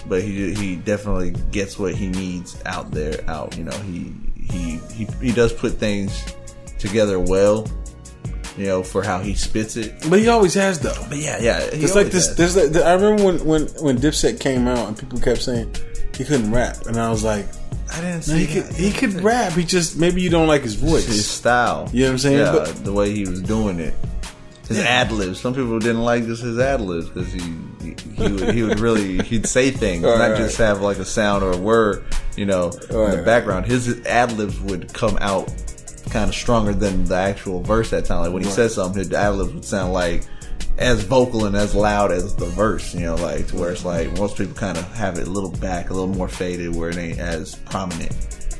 but he definitely gets what he needs out there. He does put things together well, for how he spits it. But he always has though. But yeah, it's like this. I remember when Dipset came out and people kept saying he couldn't rap, and I was like, I didn't see he could rap. He just maybe you don't like his voice, his style. You know what I'm saying? Yeah, the way he was doing it. His ad libs. Some people didn't like just his ad libs because he'd say things, not just have like a sound or a word, in the background. His ad libs would come out kind of stronger than the actual verse that time. Like when he said something, his ad libs would sound like as vocal and as loud as the verse. Like to where it's like most people kind of have it a little back, a little more faded, where it ain't as prominent.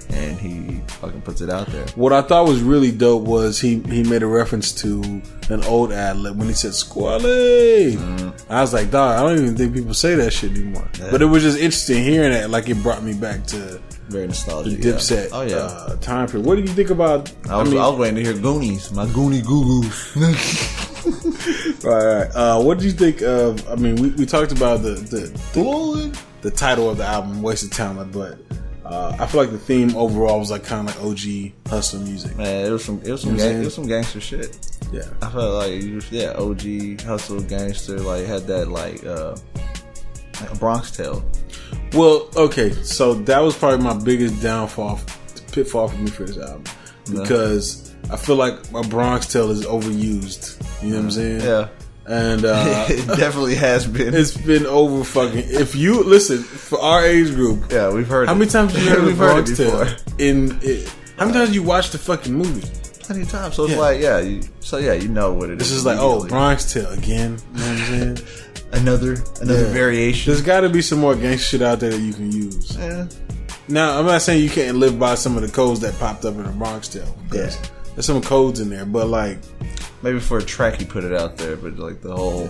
And he fucking puts it out there. What I thought was really dope was he made a reference to an old ad lib when he said "Squally." I was like, dog, I don't even think people say that shit anymore. Yeah. But it was just interesting hearing that. Like it brought me back to very nostalgic the Dipset time period. What do you think about? I was waiting to hear Goonies, my Goonie Goo Goo. Right. What did you think of? I mean, we talked about the title of the album, "Wasted Talent," but. I feel like the theme overall was like kind of like OG hustle music. Man, it was some gangster shit. Yeah, I felt like OG hustle gangster, like had that like a Bronx tale. Well, okay, so that was probably my biggest pitfall for me for this album because I feel like my Bronx tale is overused. You know what I'm saying? Yeah. And it definitely has been. It's been over fucking. If you listen for our age group, we've heard. How many times have you heard we've heard it before? How many times have you watched the fucking movie? Plenty of times. So it's like, you know what it is. This is like, Bronx Tale again. You know what I'm saying? another variation. There's got to be some more gangster shit out there that you can use. Yeah. Now, I'm not saying you can't live by some of the codes that popped up in the Bronx Tale. There's some codes in there, but like. Maybe for a track he put it out there, but like the whole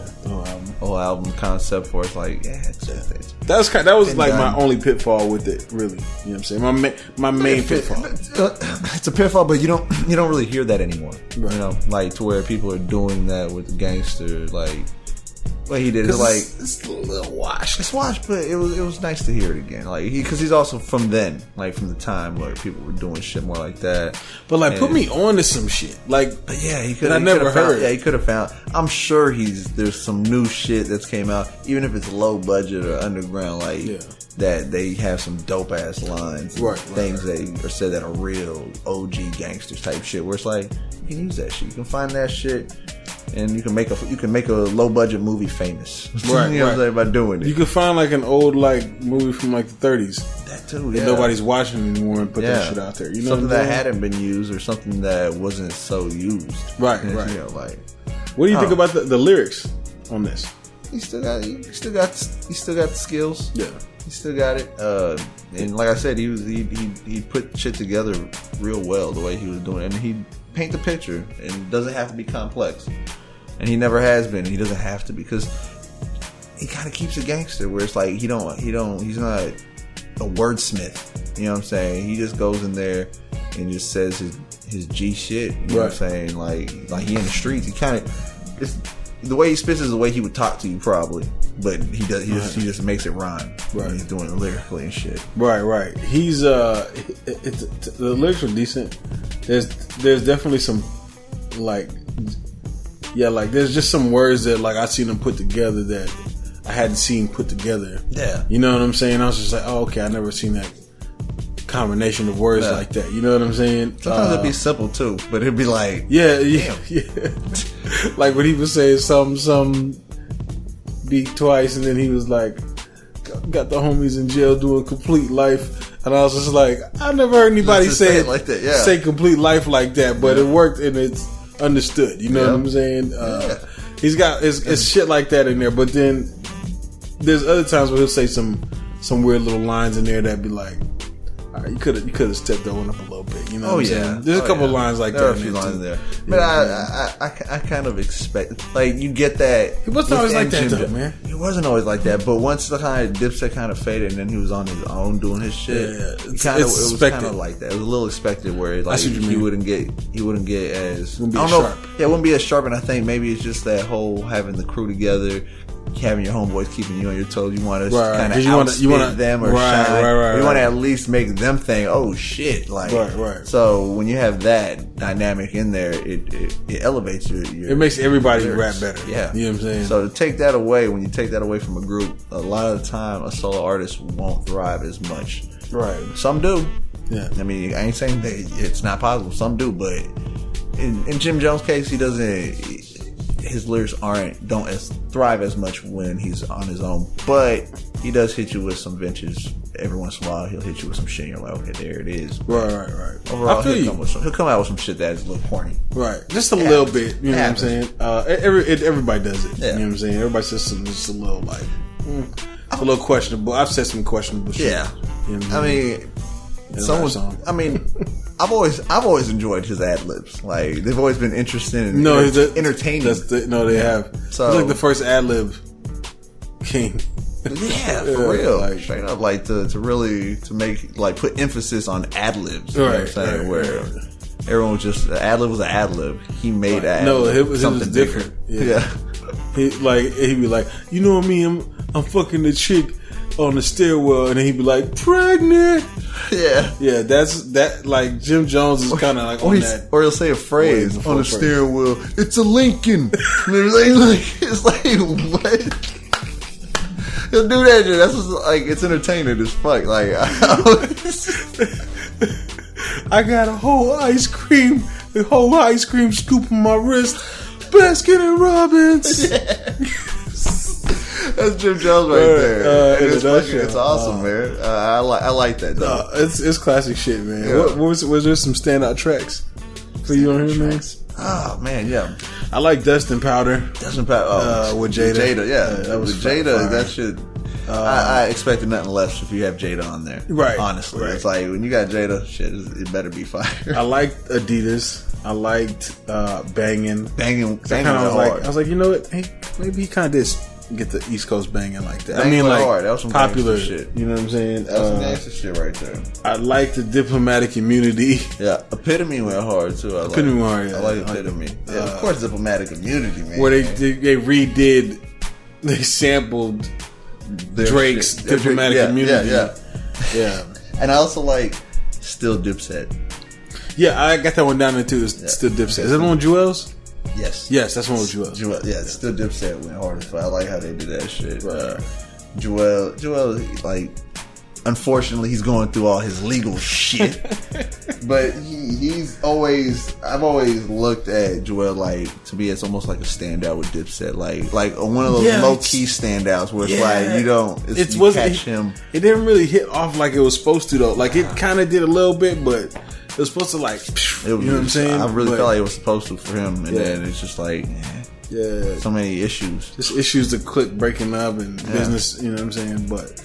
album concept for it's like that was like my only pitfall with it, really. You know what I'm saying? My main pitfall. It's a pitfall, but you don't really hear that anymore. Right. Like to where people are doing that with the gangster, like what he did. It's like it's a little washed. It's washed, but it was nice to hear it again. Like because he's also from then, like from the time where people were doing shit more like that. But like, put me on to some shit. Like, he could. I never heard. Yeah, he could have found. I'm sure there's some new shit that's came out, even if it's low budget or underground. Like that, they have some dope ass lines, things that are said that are real OG gangsters type shit. Where it's like you can use that shit. You can find that shit. And you can make a low budget movie famous, right? You know what I'm saying, by doing it. You can find like an old movie from like the 30s that too, that nobody's watching anymore and put that shit out there. You know, something that hadn't been used or something that wasn't so used. Right. What do you think about the lyrics on this? He still got the skills. Yeah, he still got it. And like I said, he put shit together real well the way he was doing it, and he paint the picture, and it doesn't have to be complex. And he never has been, and he doesn't have to, because he kind of keeps it gangster, where it's like he's not a wordsmith. You know what I'm saying? He just goes in there and just says his G shit. You know what I'm saying? Like he in the streets. He kind of the way he spits is the way he would talk to you probably, but he does. He just makes it rhyme. Right. When he's doing it lyrically and shit. Right. He's the lyrics are decent. There's definitely some like there's just some words that like I seen him put together that I hadn't seen put together. Yeah. You know what I'm saying? I was just like, oh, okay, I never seen that combination of words like that. You know what I'm saying? Sometimes it'd be simple too, but it'd be like, yeah. Like when he was saying some beat twice, and then he was like, got the homies in jail doing complete life. And I was just like, I never heard anybody say it like that. Yeah. Say complete life like that, but it worked and it's understood. You know what I'm saying? He's got it's shit like that in there, but then there's other times where he'll say some weird little lines in there that be like, all right, you could have stepped that one up a little bit. You know what I'm saying? There's a couple lines like that. There are a few lines there. But I kind of expect, like, you get that. He wasn't always like that, though, man. He wasn't always like that. But once the kind of Dipset kind of faded and then he was on his own doing his shit, it was kind of like that. It was a little expected where like he wouldn't get as, I don't know. Yeah, it wouldn't be as sharp. And I think maybe it's just that whole having the crew together, having your homeboys keeping you on your toes. You want to kind of outspit them or shine. You want to at least make them think, oh shit, like. Right. So when you have that dynamic in there, it elevates your it makes everybody rap better. Yeah, you know what I'm saying. So to take that away, when you take that away from a group, a lot of the time a solo artist won't thrive as much. Right. Some do. Yeah. I mean, I ain't saying that it's not possible. Some do, but in Jim Jones' case, he doesn't. His lyrics don't thrive as much when he's on his own, but he does hit you with some vintage every once in a while. He'll hit you with some shit and you're like, okay, there it is. Right. Overall, he'll come out with some shit that is a little corny. Right. Just a little bit. You know what I'm saying? Everybody does it. Yeah. You know what I'm saying? Everybody says something just a little like, it's a little questionable. I've said some questionable shit. Yeah. You know what I mean? I've always enjoyed his ad libs. Like, they've always been interesting and entertaining. They have. So, he's like the first ad lib king. Yeah, for real. Like, straight up, like to really make like put emphasis on ad libs. You know what I'm saying? Where everyone was just ad lib was an ad lib. He made ad lib something different. Yeah. He'd be like, you know what I mean? I'm fucking the chick on the stairwell, and then he'd be like, pregnant. Yeah, that's that. Like Jim Jones is kind of like on that, or he'll say a phrase on the stairwell. It's a Lincoln. It's like what? He'll do that shit. That's just, like, it's entertaining as fuck. Like I got a whole ice cream scoop on my wrist. Baskin and Robbins. That's Jim Jones right there. It's awesome, man. I like that though. It's classic shit, man. Yeah. Was there some standout tracks for you on here, man? Oh man, yeah. I like Dustin Powder. With Jada. With Jada, that was Jada. That shit. I expected nothing less if you have Jada on there. Right. Honestly, it's like when you got Jada, shit, it better be fire. I liked Adidas. I liked Bangin'. Bangin' I was like, you know what? Hey, maybe he kind of did get the East Coast banging like that. Bangin' I mean, like hard. That was some popular shit. You know what I'm saying? That was some gangster shit right there. I like the Diplomatic Immunity. Yeah, Epitome went hard too. I like Epitome. Yeah, of course, Diplomatic Immunity, man. Where they sampled Drake's Diplomatic Immunity. Yeah. And I also like Still Dipset. Yeah, I got that one down there too. It's Still Dipset. Is that one with Jewels? Yes, that's one with Jewel. Still Dipset went hard as fuck. I like how they did that shit. Jewel, like, unfortunately, he's going through all his legal shit. But I've always looked at Jewel like to be as almost like a standout with Dipset, like one of those low key standouts where it's like you catch him. It didn't really hit off like it was supposed to though. Like it kind of did a little bit, but. It was supposed to you know what I'm saying? I really felt like it was supposed to for him, and then it's just like, so many issues. Just issues, the clique breaking up and business, you know what I'm saying? But,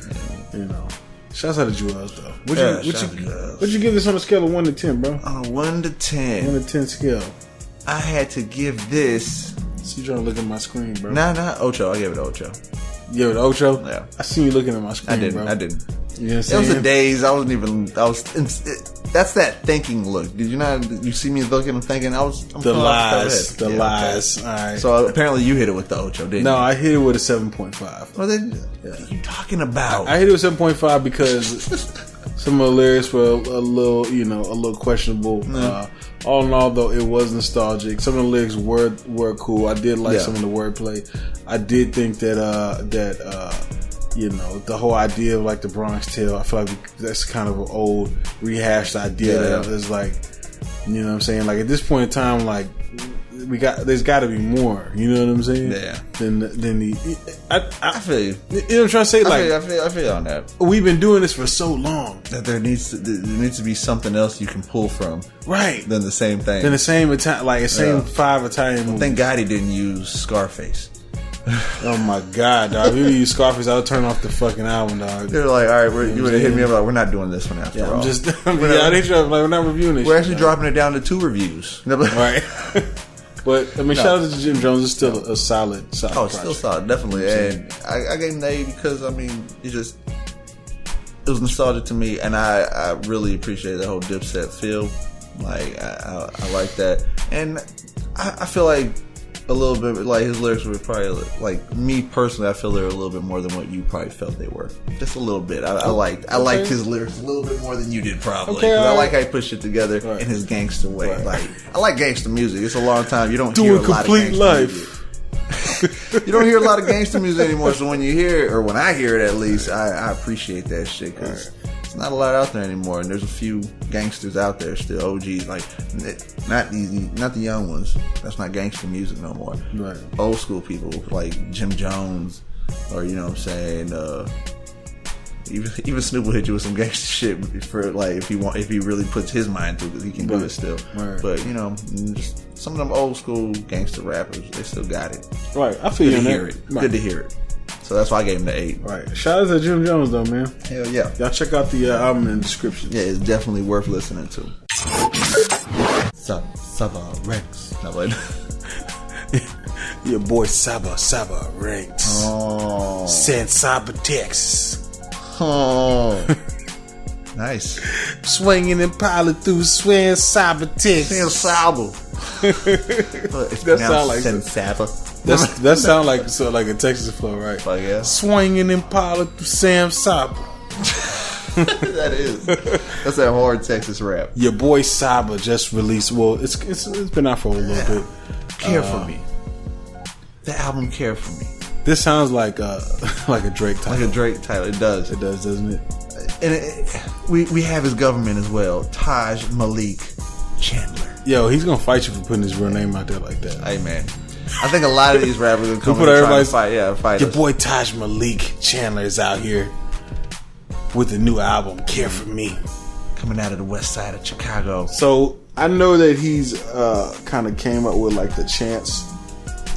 you know, shouts out to Jewels, though. What'd you give this on a scale of 1 to 10, bro? On a 1 to 10. 1 to 10 scale. I had to give this. So you trying to look at my screen, bro? Nah, Ocho. I gave it Ocho. You gave it Ocho? Yeah. I seen you looking at my screen, I didn't. You know what It I'm was the saying? days I wasn't even. That's that thinking look. Did you not? You see me looking and thinking I'm The coming off lies. the The head. lies. All right. So apparently you hit it with the Ocho, didn't No, you? I hit it with a 7.5. Well, then, what are you talking about? I hit it with 7.5 because some of the lyrics were a little questionable. All in all, though, it was nostalgic. Some of the lyrics were cool. I did like some of the wordplay. I did think that the whole idea of like the Bronx Tale, I feel like that's kind of an old rehashed idea that is like, you know what I'm saying? Like at this point in time, like there's got to be more. You know what I'm saying? Yeah. Than the I feel you. You know what I'm trying to say? Like I feel on that. we've been doing this for so long That there needs to be something else you can pull from, right? than the same thing. Than the same same 5 Italian movies. Thank God he didn't use Scarface. Oh my God, dog! If you use Scarface, I'll turn off the fucking album, dog. They're like, all right, you would have hit me up like, we're not doing this one after all. I'm just, we're not reviewing this. We're actually dropping it down to 2 reviews. Right. But I mean, shout out to Jim Jones. It's still a solid. Oh, it's project. still solid, definitely. And I gave him the A because I mean, it was nostalgic to me, and I really appreciate the whole Dipset feel. Like I like that, and I feel like a little bit like his lyrics were probably like me personally. I feel they were a little bit more than what you probably felt they were. Just a little bit. I liked his lyrics a little bit more than you did probably. Okay, 'Cause I like how he put shit together in his gangster way. Right. Like I like gangster music. It's a long time you don't Doing hear a lot of complete gangster life. music. You don't hear a lot of gangster music anymore. So when you hear it, or when I hear it at least, I appreciate that shit because it's not a lot out there anymore. And there's a few gangsters out there still, OGs, like not the young ones. That's not gangster music no more. Right. Old school people like Jim Jones, or you know what I'm saying. Even Snoop will hit you with some gangster shit for like if he really puts his mind to it, he can do it still. Right. But you know, just some of them old school gangster rappers, they still got it. Right. I feel Good you to on hear that. it. Right. Good to hear it. So that's why I gave him the 8. Right. Shout out to Jim Jones though, man. Hell yeah. Y'all check out the album in the description. Yeah, it's definitely worth listening to. Saba Rex. No, but Your boy Saba Ranks. oh, San Saba, Texas. oh, nice. Swinging and piling through San Saba, Texas. Saba. That sound like Saba. that sound like a Texas flow, right? Like, yeah. Swinging and piling through Sam Saba. That is. That's that hard Texas rap. Your boy Saba just released. Well, it's been out for a little bit. Care for me. The album Care for Me. This sounds like a Drake title. Like a Drake title. It does. It does, doesn't it? And we have his government as well. Taj Malik Chandler. Yo, he's gonna fight you for putting his real name out there like that. Hey man, I think a lot of these rappers are coming put to try to everybody's- fight. Yeah, fight Your us. boy Taj Malik Chandler is out here with a new album, Care for Me. Coming out of the west side of Chicago. So I know that he's kind of came up with like the Chance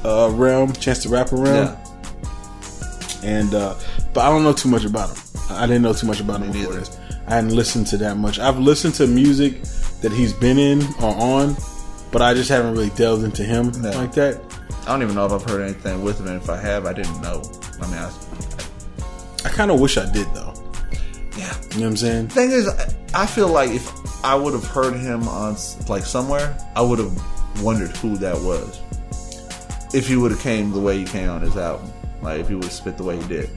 the Rapper realm. Yeah. And but I don't know too much about him. I didn't know too much about him before neither. this. I hadn't listened to that much. I've listened to music that he's been in or on, but I just haven't really delved into him No. like that. I don't even know if I've heard anything with him, and if I have, I didn't know. I mean, I kind of wish I did though. yeah. You know what I'm saying? Thing is, I feel like if I would have heard him on like somewhere, I would have wondered who that was. If he would have came the way he came on his album, like if he would have spit the way he did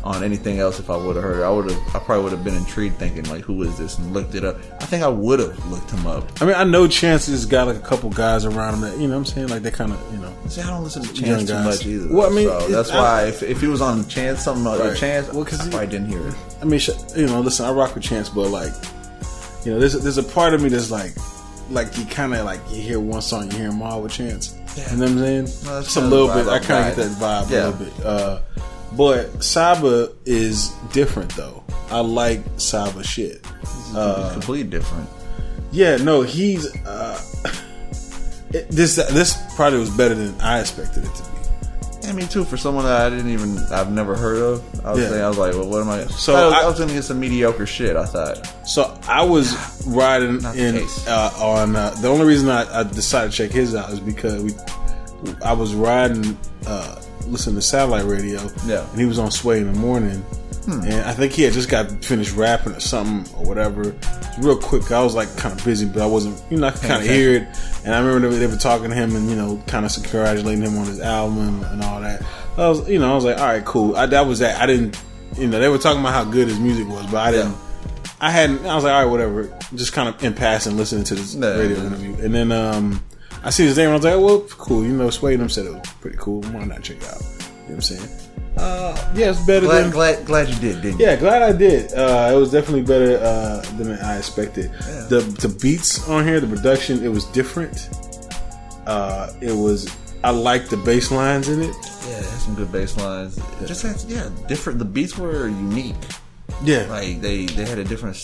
on anything else, if I would have heard it, I probably would have been intrigued, thinking like, who is this, and looked it up. I think I would have looked him up. I mean, I know Chance has got like a couple guys around him that, you know what I'm saying? Like they kind of, you know. See, I don't listen to Young Chance too guys. much either. Well, I mean, so that's why if he was on Chance, something other Right. Chance, Well, 'cause I probably didn't hear it. I mean, you know, listen, I rock with Chance, but like, you know, there's a part of me that's like you kind of like, you hear one song, you hear them all with Chance. Yeah. You know what I'm saying? No, that's Just a kinda little the bit. vibe I I'm kind of get riding. that vibe Yeah. a little bit. But Saba is different though. I like Saba shit. Completely different. Yeah, no, he's this probably was better than I expected it to be. Yeah, me too. For someone that I've never heard of, I was Yeah. saying, I was like, well, what am I? So I I- was going to get some mediocre shit. I thought. So I was riding Not the in case. on the only reason I decided to check his out is because I was riding listening to satellite radio, Yeah. and he was on Sway in the morning, And I think he had just got finished rapping or something or whatever. Real quick, I was like kind of busy, but I wasn't, I could kind of hear it. And I remember they were talking to him and, kind of congratulating him on his album and all that. I was like, all right, cool. That was that. I didn't, they were talking about how good his music was, but I didn't. I was like, all right, whatever. Just kind of in passing, listening to this radio interview. And then I see his name and I was like, well, cool. Sway and them said it was pretty cool. Why not check it out? You know what I'm saying? Yeah, it's better than... Glad you did, didn't you? Yeah, glad I did. It was definitely better than I expected. Yeah. The beats on here, the production, it was different. I liked the bass lines in it. Yeah, some good bass lines. Just different. The beats were unique. Yeah, like they had a different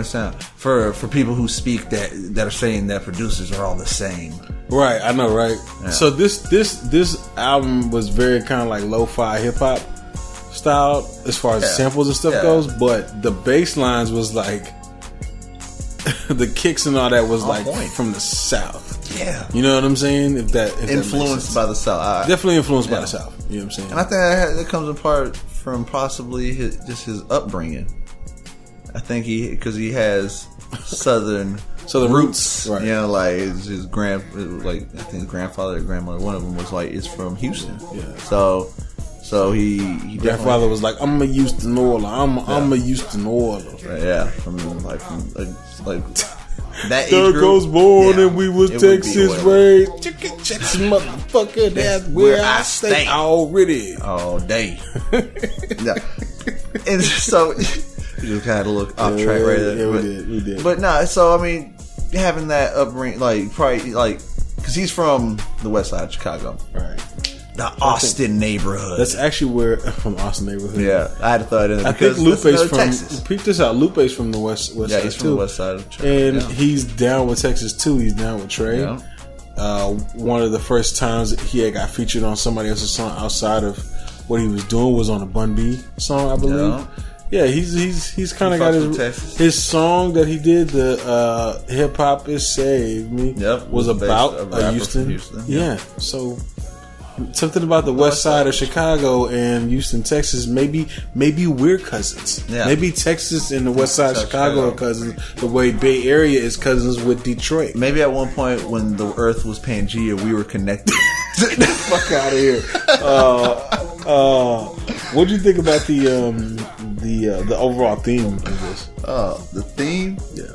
sound for people who speak that are saying that producers are all the same. Right, I know, right? Yeah. So this album was very kind of like lo-fi hip hop style as far as samples and stuff goes, but the bass lines was like the kicks and all that was like from the South. Yeah, you know what I'm saying? If influenced by the South, definitely influenced by the South. You know what I'm saying? And I think that comes in part from possibly his upbringing. I think because he has southern roots. Right. Like his I think his grandfather or grandmother, one of them is from Houston. Yeah. So he grandfather was like, I'm a Houston Oiler. I'm a Houston Oiler. Yeah, from that age group. Goes born and we was Texas raised. Texas motherfucker, that's where I stay already. All day. And so you just kind of look off track right there. Yeah, we did. But so I mean, having that upbringing, because he's from the west side of Chicago. Right. The Austin neighborhood. That's actually where from Austin neighborhood. Yeah, I had to throw it in. I think Lupe's from Texas. Peep this out. Lupe's from the west side. Yeah, he's from the west side of Chicago. And he's down with Texas too. He's down with Trey. Yeah. One of the first times he had got featured on somebody else's song outside of what he was doing was on a Bun B song, I believe. Yeah, he's kind of got his song that he did. The Hip Hop Is Save Me was about a Houston. Yeah, so. Something about the west side of Chicago and Houston, Texas. Maybe we're cousins. Yeah. Maybe Texas and the west side of Chicago are cousins. The way Bay Area is cousins with Detroit. Maybe at one point when the Earth was Pangea, we were connected. Fuck out of here. What do you think about the overall theme of this? The theme? Yeah.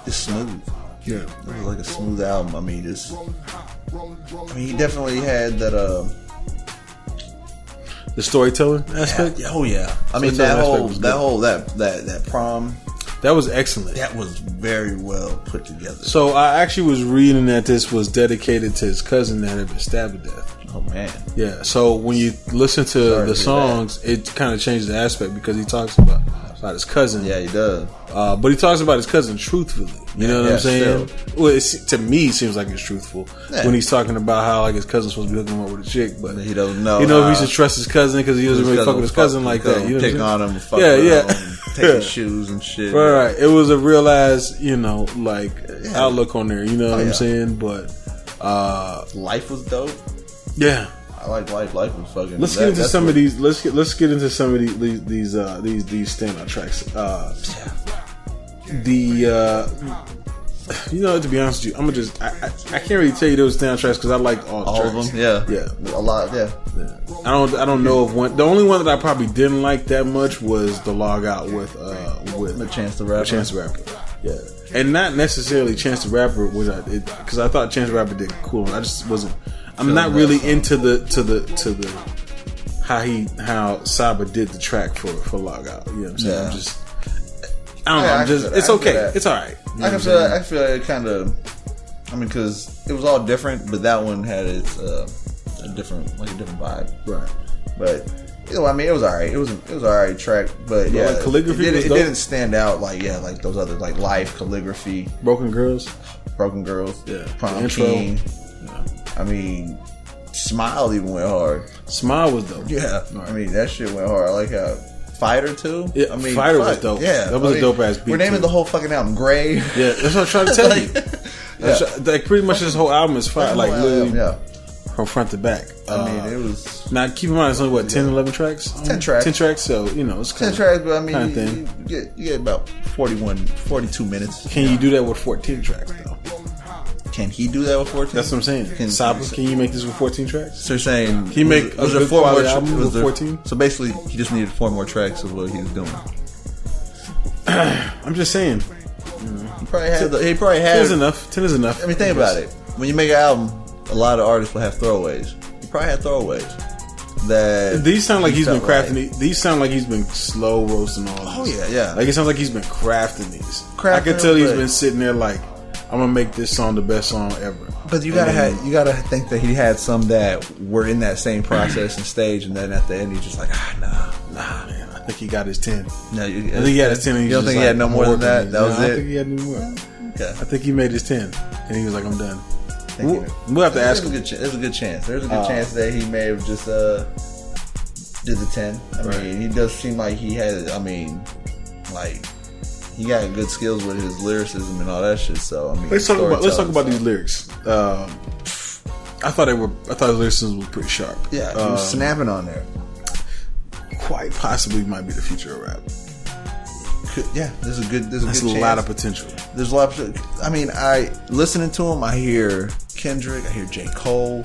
It's smooth. Yeah. It was like a smooth album. I mean, he definitely had that the storytelling aspect. Yeah. Oh yeah. I mean that prom. That was excellent. That was very well put together. So I actually was reading that this was dedicated to his cousin that had been stabbed to death. Oh man. Yeah. So when you listen to the songs, it kind of changes the aspect because he talks about his cousin. Yeah, he does. But he talks about his cousin truthfully. You know what I'm saying? Still. Well, to me, it seems like it's truthful when he's talking about how his cousin's supposed to be hooking him up with a chick, but he doesn't know. He knows he should trust his cousin because he doesn't really fuck with his cousin like that. You know pick on him, fuck with him, take his shoes and shit. Right. It was a realized, outlook on there. You know what I'm saying? But life was dope. Yeah. I like life. Life was fucking. Let's get into some of these. Let's get into some of these standout tracks. To be honest with you, I'm gonna I can't really tell you those standout tracks because I liked all of them. Yeah, a lot. Yeah. I don't know if one. The only one that I probably didn't like that much was the Log Out with the Chance the Rapper. Chance the Rapper. Yeah, and not necessarily Chance the Rapper because I thought Chance the Rapper did cool. I just wasn't. I'm not really into the how Saba did the track for Log Out. You know what I'm saying? Yeah. I don't know. It's okay. It's all right. I feel it kind of. I mean, because it was all different, but that one had its a different vibe. Right. But I mean, it was all right. It was all right track, but like calligraphy. It didn't stand out like those other like Life, Calligraphy, Broken Girls. Yeah. Prom King. I mean, Smile even went hard. Smile was dope. Yeah. Right. I mean, that shit went hard. I like how Fighter too. Yeah, I mean, Fighter was dope. Yeah, that was a dope ass beat. We're naming the whole fucking album Grave. Yeah, that's what I'm trying to tell you. Like pretty much this whole album is fire. Like literally, from front to back. I mean, it was. Now, keep in mind, it's only what 10, 11 tracks. 10 tracks. 10 tracks. So it's 10 tracks, but I mean, kind of thing. You get about 42 minutes. Can you do that with 14 tracks though? Can he do that with 14? That's what I'm saying. Saba, can you make this with 14 tracks? So you're saying he make was a there good quality more album with 14? So basically, he just needed 4 more tracks of what he was doing. I'm just saying. He probably had. 10 is enough. 10 is enough. I mean, think about it. When you make an album, a lot of artists will have throwaways. He probably had throwaways. That these sound like he's been crafting. These sound like he's been slow roasting all. Oh these. yeah. Like it sounds like he's been crafting these. I can tell he's been sitting there like, I'm gonna make this song the best song ever. But you gotta think that he had some that were in that same process and stage, and then at the end he's just like, nah, man. I think he got his 10. No, I think he had his 10. And you don't think he had no more than that? That was it. I think he had no more. Okay. I think he made his 10, and he was like, I'm done. We'll have to ask him. There's a good chance. There's a good chance that he may have just did the 10. I mean, he does seem like he had. I mean, like he got good skills with his lyricism and all that shit. So I mean, let's talk about these lyrics. I thought his lyricism was pretty sharp. Yeah, he was snapping on there. Quite possibly might be the future of rap. Yeah, there's a good That's a lot of potential. There's a lot of. I mean, listening to him, I hear Kendrick, I hear J. Cole,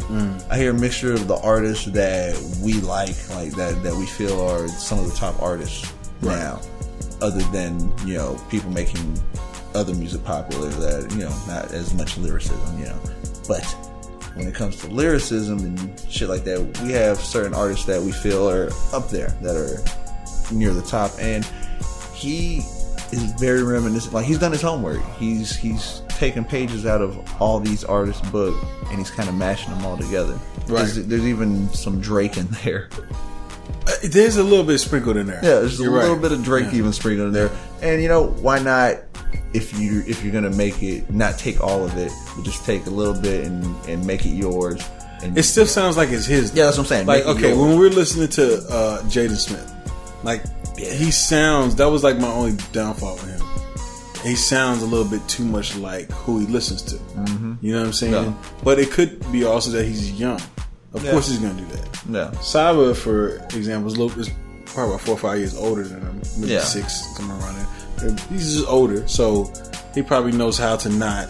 I hear a mixture of the artists that we like that we feel are some of the top artists now, other than people making other music popular that not as much lyricism, but when it comes to lyricism and shit like that, we have certain artists that we feel are up there, that are near the top, and he is very reminiscent. Like, he's done his homework. He's taken pages out of all these artists' book, and he's kind of mashing them all together. Right. There's even some Drake in there. There's a little bit sprinkled in there. Yeah, there's a little bit of Drake even sprinkled in there. And why not? If you're gonna make it, not take all of it, but just take a little bit and make it yours. And it still sounds like it's his. Yeah, that's what I'm saying. Like, okay, when we're listening to Jaden Smith, like he sounds. That was like my only downfall with him. He sounds a little bit too much like who he listens to. Mm-hmm. You know what I'm saying? Yeah. But it could be also that he's young. Of course, he's gonna do that. Yeah. Saba, for example, is probably about 4 or 5 years older than him. Maybe 6, somewhere around there. He's just older, so he probably knows how to not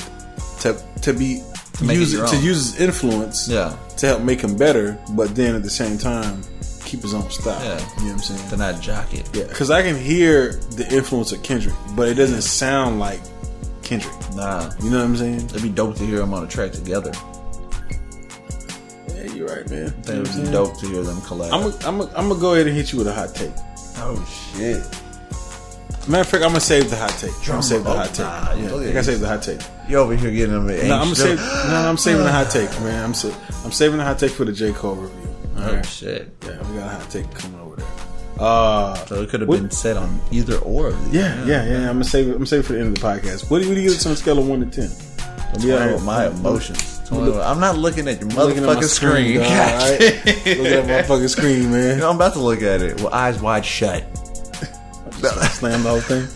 to use his influence to help make him better, but then at the same time keep his own style. Yeah. You know what I'm saying? To not jock it. Yeah, because I can hear the influence of Kendrick, but it doesn't sound like Kendrick. Nah, you know what I'm saying? It'd be dope to hear them on a track together. Yeah, you're right, man. I think it'd be dope to hear them collab. I'm gonna go ahead and hit you with a hot take. Oh shit. Matter of fact, I'm gonna save the hot take. I'm gonna save the hot take. I gotta save the hot take. You over here getting them anxious. I'm saving the hot take, man. I'm saving the hot take for the J. Cole review. All right. Shit. Yeah, we got a hot take coming over there. So it could have been said on either or of these. Yeah. I'm gonna save it for the end of the podcast. What do you give it on a scale of 1 to 10? My emotions. I'm not looking at your motherfucking screen. Look at my fucking screen, man. I'm about to look at it with eyes wide shut. Slam the whole thing.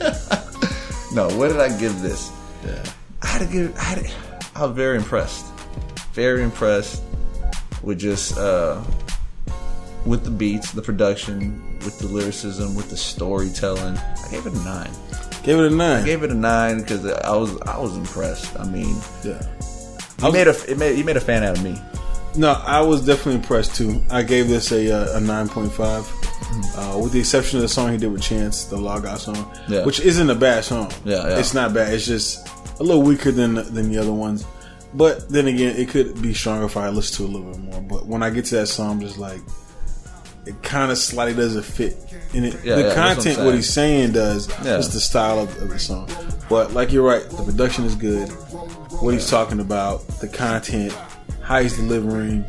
No, what did I give this? Yeah, I was very impressed. Very impressed with just with the beats, the production, with the lyricism, with the storytelling. I gave it a 9. Gave it a 9. I gave it a 9 because I was impressed. I mean, yeah, you made a fan out of me. No, I was definitely impressed too. I gave this a 9.5, with the exception of the song he did with Chance, the Log-Out song, which isn't a bad song. Yeah, it's not bad. It's just a little weaker than the other ones. But then again, it could be stronger if I listen to it a little bit more. But when I get to that song, I'm just like, it kind of slightly doesn't fit in it. The content, what he's saying does. It's the style of the song. But like you're right, the production is good. What he's talking about, the content, how he's delivering,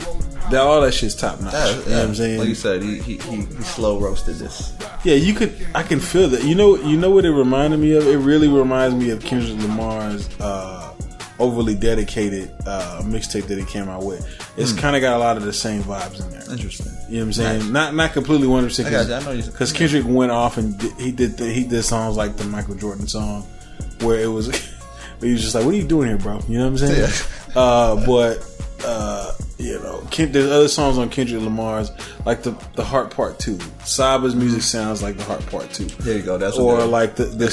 all that shit's top notch. You know what I'm saying? Like you said, he slow roasted this. Yeah, I can feel that. You know what it reminded me of? It really reminds me of Kendrick Lamar's overly dedicated mixtape that he came out with. It's kind of got a lot of the same vibes in there. Interesting. You know what I'm saying? Not completely 100%. Because Kendrick went off and he did songs like the Michael Jordan song, where it was, he was just like, "What are you doing here, bro?" You know what I'm saying? Yeah. But You know, there's other songs on Kendrick Lamar's, like the Heart Part 2. Saba's music sounds like the Heart Part 2. There you go. That's or like the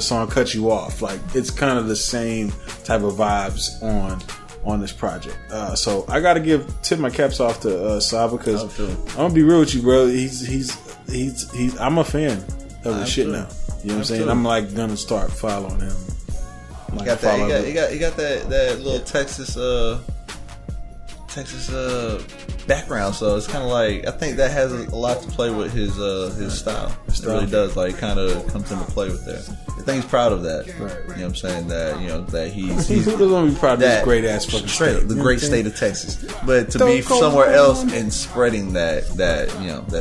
song Cut You Off. Like it's kind of the same type of vibes on this project. So I got to tip my caps off to Saba because I'm gonna be real with you, bro. He's I'm a fan of his shit now. You know what I'm saying? I'm like gonna start following him. Like, he got that little Texas background, so it's kind of like I think that has a lot to play with his style. It really does. Like, kind of comes into play with that. I think he's proud of that. Right. You know what I'm saying? That he's who doesn't want to be proud of this great ass fucking state? The great state of Texas, but to be somewhere else and spreading that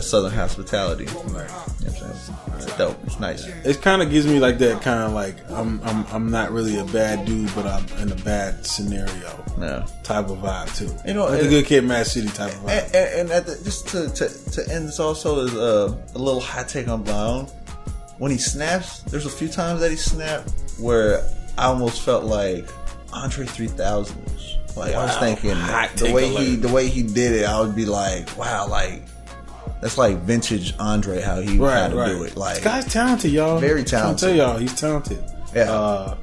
Southern hospitality. Right. You know what I'm saying? It's dope. It's nice. It kind of gives me like that kind of like I'm not really a bad dude, but I'm in a bad scenario. Yeah. Type of vibe too. You know, like the Good Kid, Mad City type of vibe. And just to end this also is a little hot take on my own. When he snaps, there's a few times that he snapped where I almost felt like Andre 3000 was. Like, I was thinking the way he did it, I would be like, wow, like that's like vintage Andre, how he would kind of do it. Like, this guy's talented, y'all. Very talented. I'll tell y'all, he's talented. Yeah.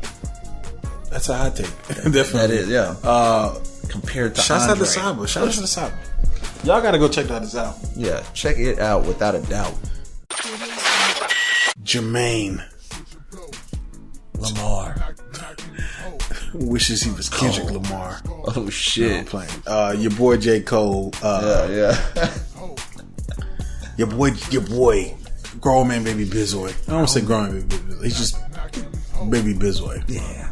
That's a hot take. Definitely. That is, yeah. Compared to Shouts Andre. out to Saba. Shout out to Saba. Y'all gotta go check this out. Yeah, check it out without a doubt. Jermaine Lamar wishes he was Kendrick Lamar. Oh shit! No, I'm playing. Your boy J. Cole. Yeah. Your boy, grown man, baby Bizoy. I don't say grown man, baby Bizoy. He's just baby Bizoy. Yeah.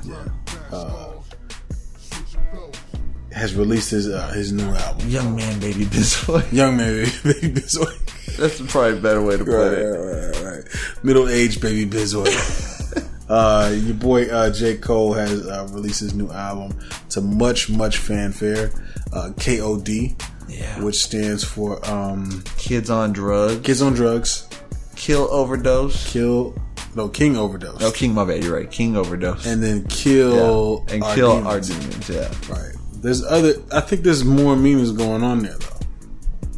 Has released his new album. Young man, baby Bizoy. Young man, baby Bizoy. That's probably a better way to put it. Right. Middle-aged baby Bizoy. Your boy J. Cole has released his new album to much fanfare. KOD, which stands for Kids on Drugs. Kids on Drugs. Kill Overdose. King Overdose. No, King, my bad. You're right. King Overdose. And then Kill and Our Kill Demons. Our Demons. Yeah. Right. I think there's more memes going on there though.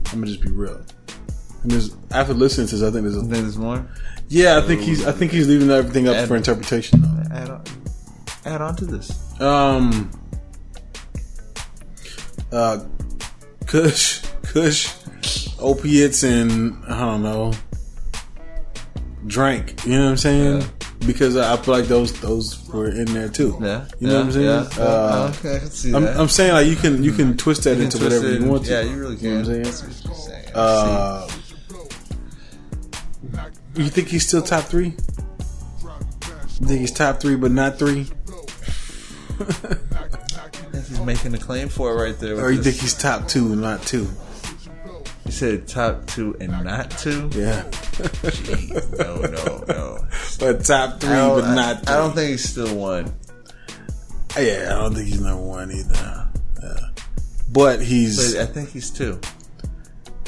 I'm gonna just be real. And after listening to this, I think there's more. Yeah, I think he's leaving everything up for interpretation though. Add on to this. Kush, opiates, and I don't know, drank. You know what I'm saying? Yeah. Because I feel like those were in there too. Yeah, you know what I'm saying. Yeah. Okay, I can see that. I'm saying like you can twist that into whatever you want to. Yeah, you really can. You know what I'm saying? You think he's still top 3? You think he's top 3 but not 3? I think he's making a claim for it right there. Or you think he's top 2 and not 2? You said top 2 and not 2? Yeah. Jeez, no. But top 3 but not 3. I don't think he's still 1. Yeah, I don't think he's number 1 either. Yeah. But I think he's 2.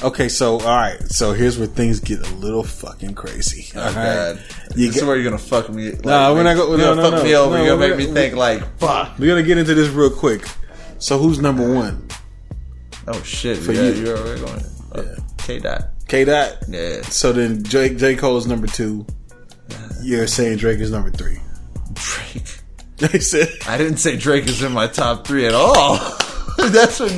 Okay, so all right, so here's where things get a little fucking crazy. Oh God, this is where you're gonna fuck me. Like, no, we're not going. You're gonna fuck me over. You're gonna make me think like, fuck. We're gonna get into this real quick. So who's number 1? Oh shit, for you? You're already going. K Dot. Yeah. So then J. Cole's number 2. You're saying Drake is number 3. Drake. I said I didn't say Drake is in my top 3 at all. That's what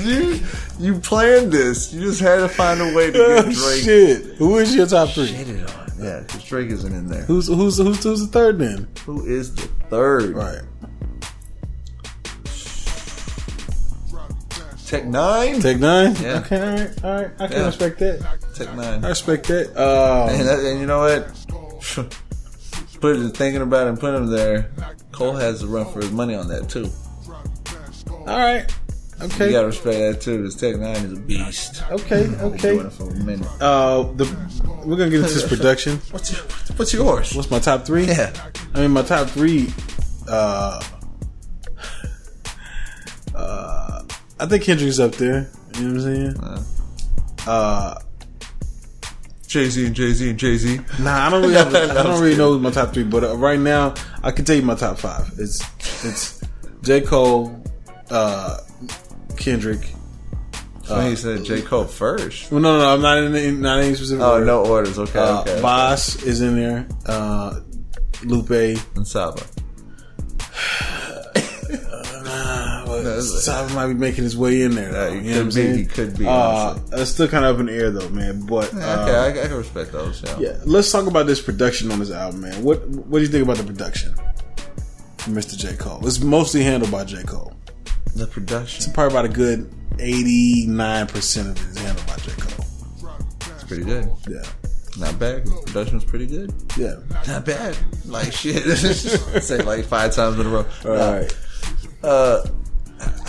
you planned this. You just had to find a way to get Drake. Shit. Who is your top 3? Shitted on. Yeah, because Drake isn't in there. Who's the third then? Who is the third? Right. Tech 9? Tech 9? Yeah. Okay, all right. I can respect that. Tech 9. I respect that. And you know what? Thinking about it and putting him there, Cole has to run for his money on that too. All right. Okay. You gotta respect that too, because Tech 9 is a beast. Okay. Been doing it for a minute. We're gonna get into this production. What's yours? What's my top 3? Yeah. I mean, my top 3. I think Kendrick's up there. You know what I'm saying? Jay-Z and Jay-Z. Nah, I don't really know my top 3, but right now I can tell you my top 5. It's J. Cole, Kendrick. So he said J. Cole first. Well, no, I'm not in any specific order. No orders. Okay. Boss is in there. Lupe and Saba. Saba might be making his way in there. Though, you know what I'm saying? He could be. It's still kind of up in the air, though, man. But I can respect those. Yeah, let's talk about this production on this album, man. What do you think about the production from Mr. J. Cole? It's mostly handled by J. Cole. The production. It's probably about a good 89% of it is handled by J. Cole. It's pretty good. Yeah. Not bad. The production was pretty good. Yeah. Not bad. Like shit. Say like 5 times in a row. All right.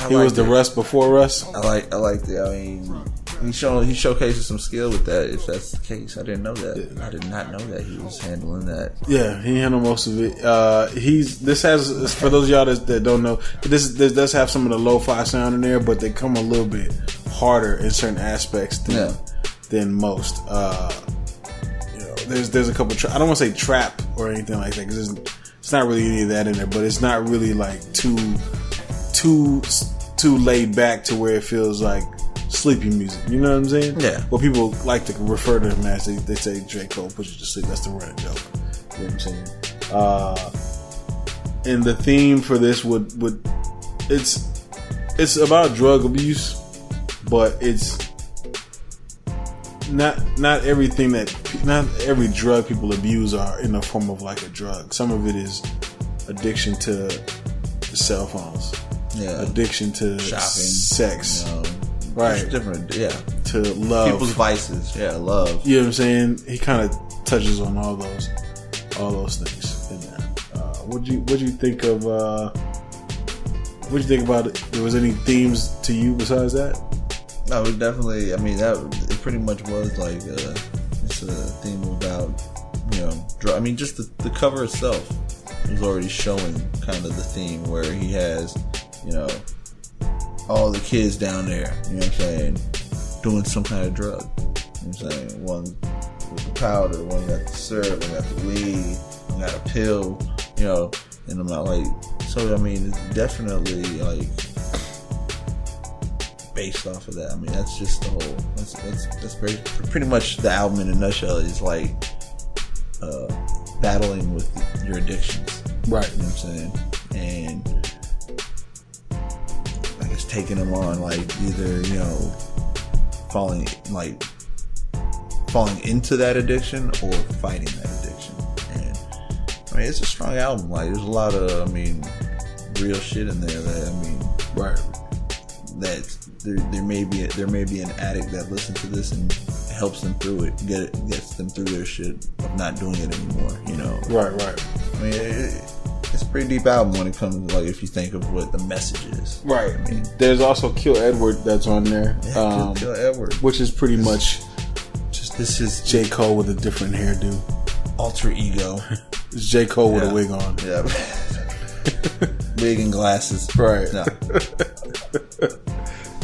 He was the Russ before Russ. I like the. I mean, he showcases some skill with that. If that's the case, I didn't know that. Yeah. I did not know that he was handling that. Yeah, he handled most of it. This has, for those of y'all that don't know, this does have some of the lo-fi sound in there, but they come a little bit harder in certain aspects than most. There's a couple. I don't want to say trap or anything like that because it's not really any of that in there, but it's not really like too laid back to where it feels like sleepy music. You know what I'm saying? Yeah. Well, people like to refer to him as they say J. Cole puts you to sleep. That's the running joke. You know what I'm saying? And the theme for this would it's about drug abuse, but it's not every drug people abuse are in the form of like a drug. Some of it is addiction to cell phones. Yeah. Addiction to shopping, sex. Right. Different, to love. People's vices. Yeah, love. You know what I'm saying? He kind of touches on all those things in there. What'd you think of what'd you think about it? There was any themes to you besides that? No, it was definitely, I mean, it pretty much was like it's a theme about, I mean, just the cover itself was already showing kind of the theme where he has, all the kids down there, you know what I'm saying, doing some kind of drug. You know what I'm saying? One with the powder, one got the syrup, one got the weed, one got a pill, and I'm not like, so I mean, it's definitely like based off of that. I mean, that's just the whole, that's pretty much the album in a nutshell is like battling with your addictions. Right. You know what I'm saying? And I guess taking them on, like either, falling into that addiction or fighting that addiction. And I mean, it's a strong album. Like there's a lot of, real shit in there that, right. That there may be an addict that listens to this and helps them through it, gets them through their shit of not doing it anymore, Right. I mean, it's a pretty deep album when it comes to, like, if you think of what the message is. Right. I mean, there's also Kill Edward that's on there. Yeah, Kill Edward. Which is pretty much just, this is J. Cole with a different hairdo. Alter ego. It's J. Cole with a wig on. Yeah. Wig and glasses. Right. No.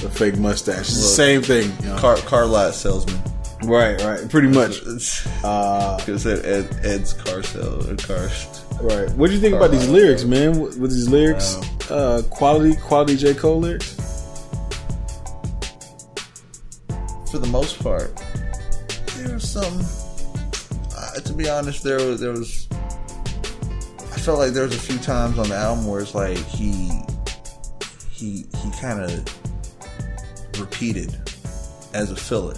A fake mustache. It's the same thing. Car lot salesman. Right. Pretty much. Because Ed's car sale or cars. Right. What do you think about these lyrics, man? With these lyrics, quality J. Cole lyrics. For the most part, there was some. To be honest, there was. I felt like there was a few times on the album where it's like he kind of repeated as a filler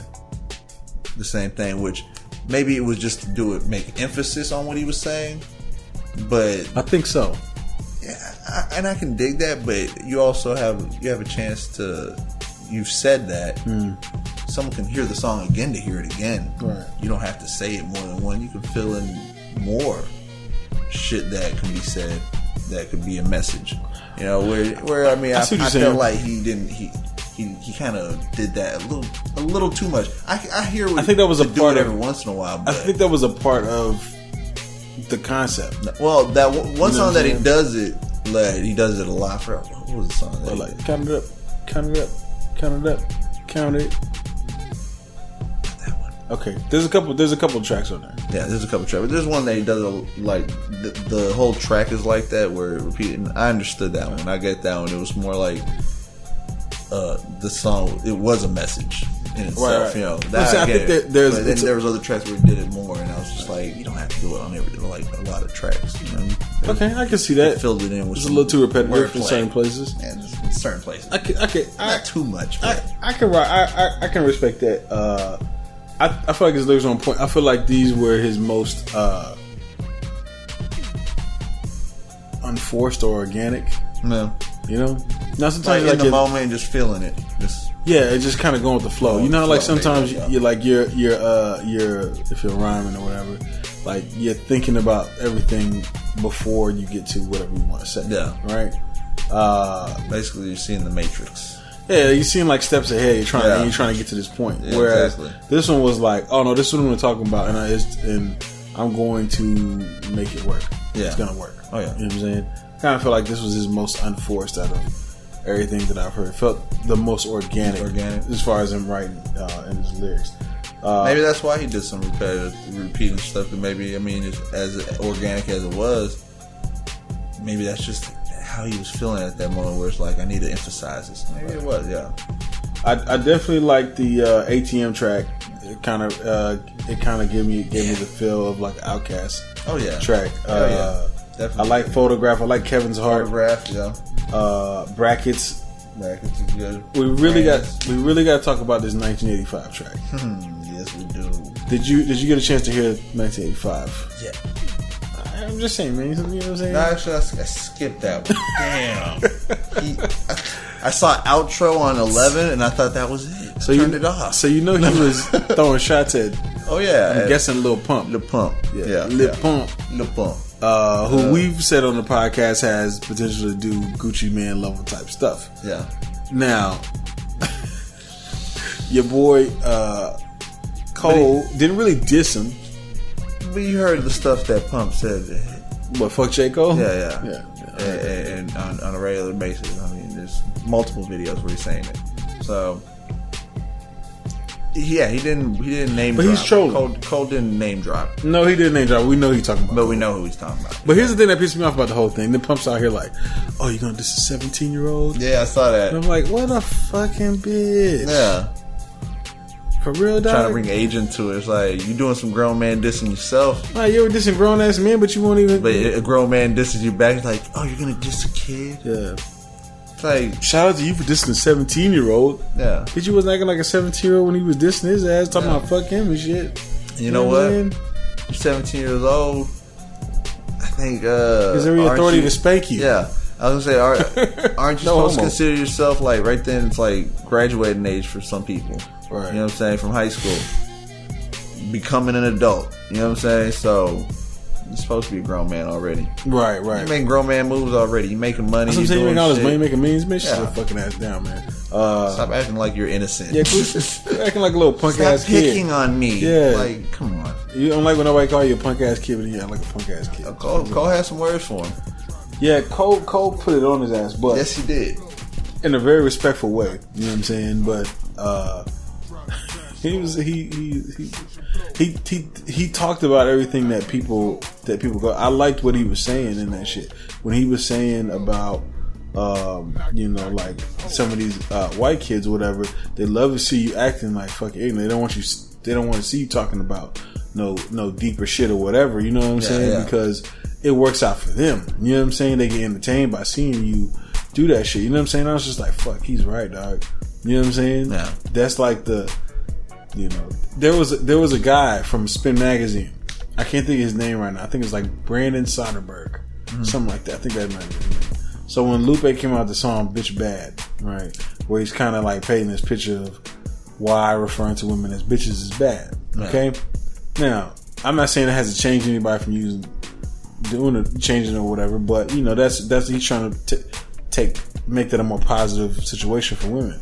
the same thing, which maybe it was just to make emphasis on what he was saying, but I think so. Yeah, and I can dig that, but you also have a chance to. You've said that. Someone can hear the song again to hear it again. Right. You don't have to say it more than one. You can fill in more shit that can be said that could be a message. Where I mean, I felt like he kind of did that a little too much. I think that was a part every once in a while. But I think that was a part of the concept. Well, that one song that he does it a lot for. What was the song? Like count it up, count it up, count it up, count it. Okay, there's a couple tracks on there. Yeah, there's a couple tracks. But there's one that he does like the whole track is like that where it repeated. I understood that one. I get that one. It was more like the song, it was a message in itself. Right. You know, I think that there's but then there was other tracks where it did it more, and I was just like, you don't have to do it on like a lot of tracks. You know? Okay, I can see that. It filled it in with it's a little too repetitive in certain places. And in certain places, not too much. But I can respect that. I feel like his lyrics are on point. I feel like these were his most unforced or organic. No. You know, now sometimes like in the moment, just feeling it. It's just kind of going with the flow. You know, how, like sometimes you're like you're if you're rhyming or whatever, like you're thinking about everything before you get to whatever you want to say. Yeah, right. Basically, you're seeing the Matrix. Yeah, you're seeing like steps ahead. You're trying to get to this point. Yeah, whereas exactly. This one was like, oh no, this is what I'm talking about, and I'm going to make it work. Yeah, it's gonna work. Oh yeah, you know what I'm saying. Kind of feel like this was his most unforced out of everything that I've heard. It felt the most organic as far as him writing in his lyrics. Maybe that's why he did some repeating stuff. But maybe, I mean, as organic as it was, maybe that's just how he was feeling at that moment, where it's like, I need to emphasize this. Maybe it was, yeah. I definitely like the ATM track. It kind of gave me the feel of like Outkast. Oh yeah, track. Yeah. Definitely. I like Photograph. I like Kevin's Heart. Photograph, yeah. Brackets. Brackets is good. We really got to talk about this 1985 track. Yes, we do. Did you get a chance to hear 1985? Yeah. I'm just saying, man. You know what I'm saying? No, actually, I skipped that one. Damn. I saw outro on 11, and I thought that was it. So turned it off. So you know he was throwing shots at. Oh yeah. I'm guessing Lil Pump. Lil Pump. Yeah. Lil Pump. Who we've said on the podcast has potential to do Gucci Man level type stuff. Yeah. Now, your boy Cole didn't really diss him. But you heard the stuff that Pump said. What, fuck J. Cole? Yeah. And on a regular basis. I mean, there's multiple videos where he's saying it. So, yeah, he didn't name but drop. He's trolling. Cole didn't name drop. No, he didn't name drop. We know who he's talking about. But we know who he's talking about. But here's the thing that pissed me off about the whole thing. The Pump's out here like, oh, you're going to diss a 17-year-old? Yeah, I saw that. And I'm like, what a fucking bitch. Yeah. For real, dog? Trying to bring age into it. It's like, you doing some grown man dissing yourself. Like, you ever dissing grown-ass men, but you won't even... But a grown man disses you back. It's like, oh, you're going to diss a kid? Yeah. It's like... Shout out to you for dissing a 17-year-old. Yeah. Bitch, you wasn't acting like a 17-year-old when he was dissing his ass, talking about fuck him and shit. You know what? You're 17 years old. I think... is there any authority to spank you? Yeah. I was going to say, aren't you supposed to consider yourself, like, right then, it's like graduating age for some people. Right. You know what I'm saying? From high school. Becoming an adult. You know what I'm saying? So, you're supposed to be a grown man already. Right. You're making grown man moves already. You're making money. That's what I'm saying. You making all this money, making millions. Man, shut your fucking ass down, man. Stop acting like you're innocent. Yeah, acting like a little punk ass kid. Stop picking on me. Yeah. Like, come on. You don't like when nobody call you a punk ass kid, but you act like a punk ass kid. Cole had some words for him. Yeah, Cole put it on his ass, but yes, he did, in a very respectful way. You know what I'm saying? But he talked about everything that people go. I liked what he was saying in that shit when he was saying about like some of these white kids or whatever. They love to see you acting like fucking ignorant. They don't want to see you talking about no deeper shit or whatever. You know what I'm saying? Yeah. Because it works out for them. You know what I'm saying? They get entertained by seeing you do that shit. You know what I'm saying? I was just like, fuck, he's right, dog. You know what I'm saying? Yeah. That's like there was a guy from Spin Magazine. I can't think of his name right now. I think it's like Brandon Soderbergh. Something like that. I think that might be his name. So when Lupe came out with the song Bitch Bad, right? Where he's kind of like painting this picture of why referring to women as bitches is bad. Okay? Yeah. Now, I'm not saying it has to change anybody from changing or whatever, but that's he's trying to make that a more positive situation for women.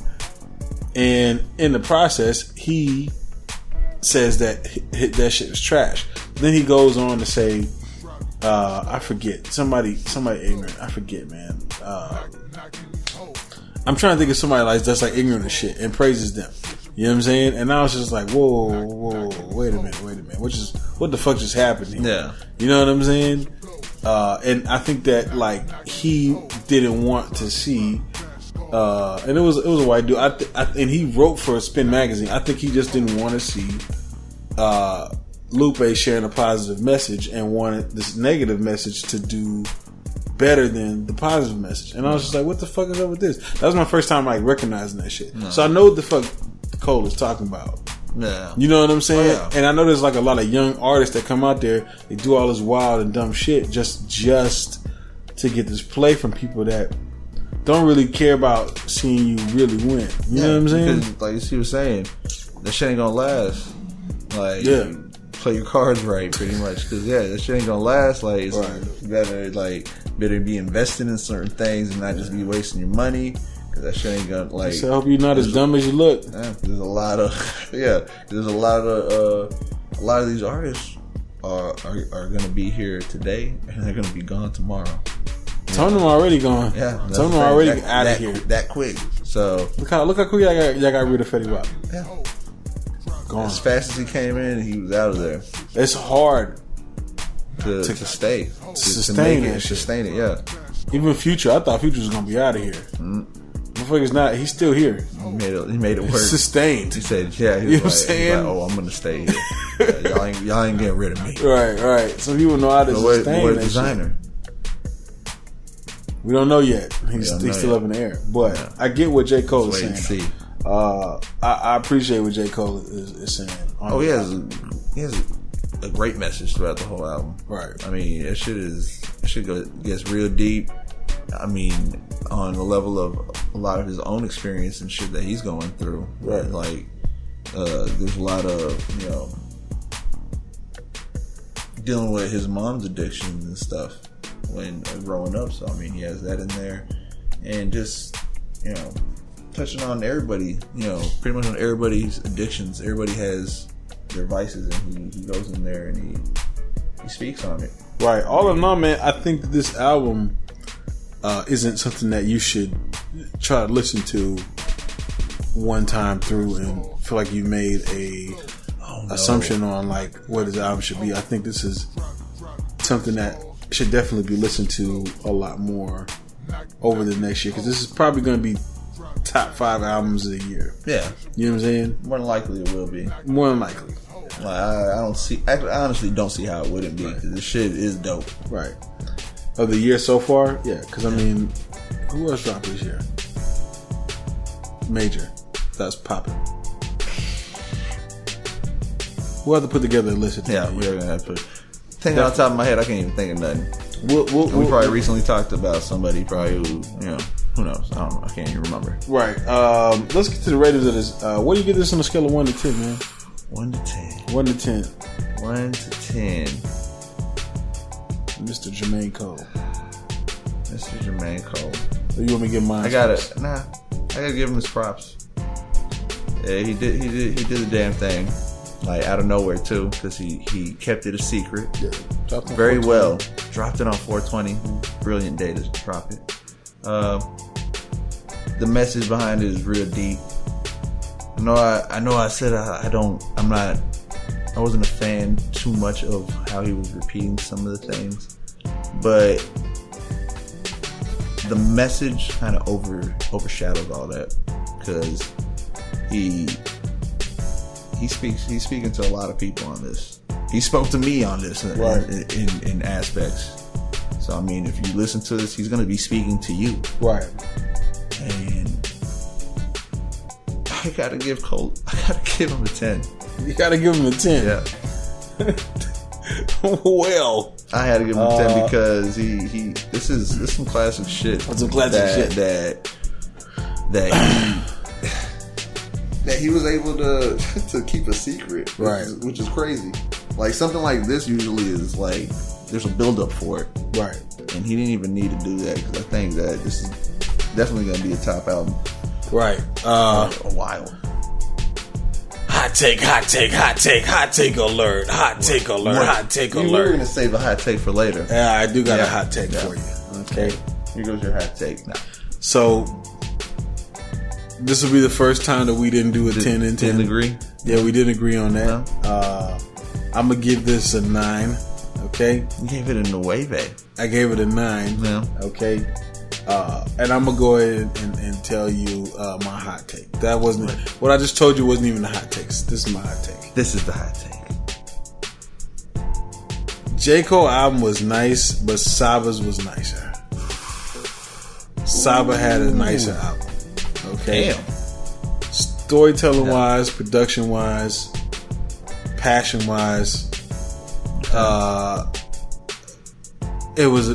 And in the process, he says that that shit is trash. Then he goes on to say, I forget, somebody ignorant. I forget, man. I'm trying to think of somebody like that's like ignorant as shit and praises them. You know what I'm saying? And I was just like, whoa, wait a minute. What the fuck just happened here? Yeah. You know what I'm saying? And I think that like he didn't want to see And it was a white dude. And he wrote for Spin Magazine. I think he just didn't want to see Lupe sharing a positive message and wanted this negative message to do better than the positive message. And I was just like, what the fuck is up with this? That was my first time like recognizing that shit. No. So I know what the fuck Cole is talking about. Yeah. You know what I'm saying? Oh, yeah. And I know there's like a lot of young artists that come out there, they do all this wild and dumb shit just to get this play from people that don't really care about seeing you really win. You know what I'm saying? Because, like he was saying, that shit ain't gonna last. Like, yeah. Play your cards right, pretty much. Because that shit ain't gonna last. Like, it's better be investing in certain things and not just be wasting your money. Because that shit ain't gonna like. So I hope you're not as dumb as you look. Yeah, there's a lot of there's a lot of these artists are gonna be here today and they're gonna be gone tomorrow. Some of them already gone. Yeah, some of them already out of here that quick. So look how quick y'all got rid of Fetty Wap. Yeah. Gone. As fast as he came in, he was out of there. It's hard to stay, to sustain it, sustain it. Yeah. Even Future, I thought Future was gonna be out of here. Motherfucker's not. He's still here. He made it work. Sustained. He said, "Yeah." He was, you know what I'm saying? "Oh, I'm gonna stay here. Y'all ain't getting rid of me." Right. Some people know how to sustain that designer. We don't know yet. He's still up in the air. But I get what J. Cole is saying. See. I appreciate what J. Cole is saying. He has a great message throughout the whole album. Right. I mean, that shit gets real deep. I mean, on the level of a lot of his own experience and shit that he's going through. Right. Like, there's a lot of, dealing with his mom's addictions and stuff when growing up. So, I mean, he has that in there. And just, touching on everybody, pretty much on everybody's addictions. Everybody has their vices, and he goes in there and he speaks on it. Right. All in all, man, I think this album isn't something that you should try to listen to one time through and feel like you made a assumption on like what his album should be. I think this is something that should definitely be listened to a lot more over the next year, because this is probably going to be top 5 albums of the year. Yeah. You know what I'm saying? More than likely it will be. More than likely. Like, I honestly don't see how it wouldn't be, because this shit is dope. Right. Of the year so far? Yeah, because I mean, who else dropped this year? Major. That's popping. We'll have to put together a list of things. Yeah, we're going to have to think on top of my head. I can't even think of nothing. We probably recently talked about somebody probably who, who knows? I don't know. I can't even remember. Right. Let's get to the ratings of this. What do you give this on a scale of 1 to 10, man? 1 to 10. 1 to 10. 1 to 10. Mr. Jermaine Cole. Mr. Jermaine Cole. Or you want me to give mine? I gotta give him his props. Yeah, he did the damn thing. Like, out of nowhere too, because he kept it a secret. Yeah. Very well. Dropped it on 420. Brilliant day to drop it. The message behind it is real deep. I know I said I wasn't a fan too much of how he was repeating some of the things, but the message kind of overshadows all that, because he's speaking to a lot of people on this. He spoke to me on this in aspects. So I mean, if you listen to this, he's going to be speaking to you. Right. And I gotta give him a 10. You gotta give him a 10. Yeah. Well, I had to give him a 10 because this is some classic shit. That's some classic shit that he was able to keep a secret, right? Which is crazy. Like, something like this usually is like there's a build up for it, right? And he didn't even need to do that, because I think that this is definitely going to be a top album, right? A while. Hot take alert! Hot take alert! You were going to save a hot take for later. Yeah, I do got a hot take for you. Okay, here goes your hot take now. So this will be the first time that we didn't do a 10 and 10. Didn't agree? Yeah, we didn't agree on that. No. I'm gonna give this a 9. Okay, you gave it a 9. I gave it a 9. Yeah. Okay, And I'm gonna go ahead and tell you my hot take. That wasn't what I just told you. Wasn't even a hot take. This is my hot take. This is the hot take. J. Cole album was nice, but Saba's was nicer. Saba had a nicer album. Okay. Damn. Storytelling wise, production wise, passion wise, it was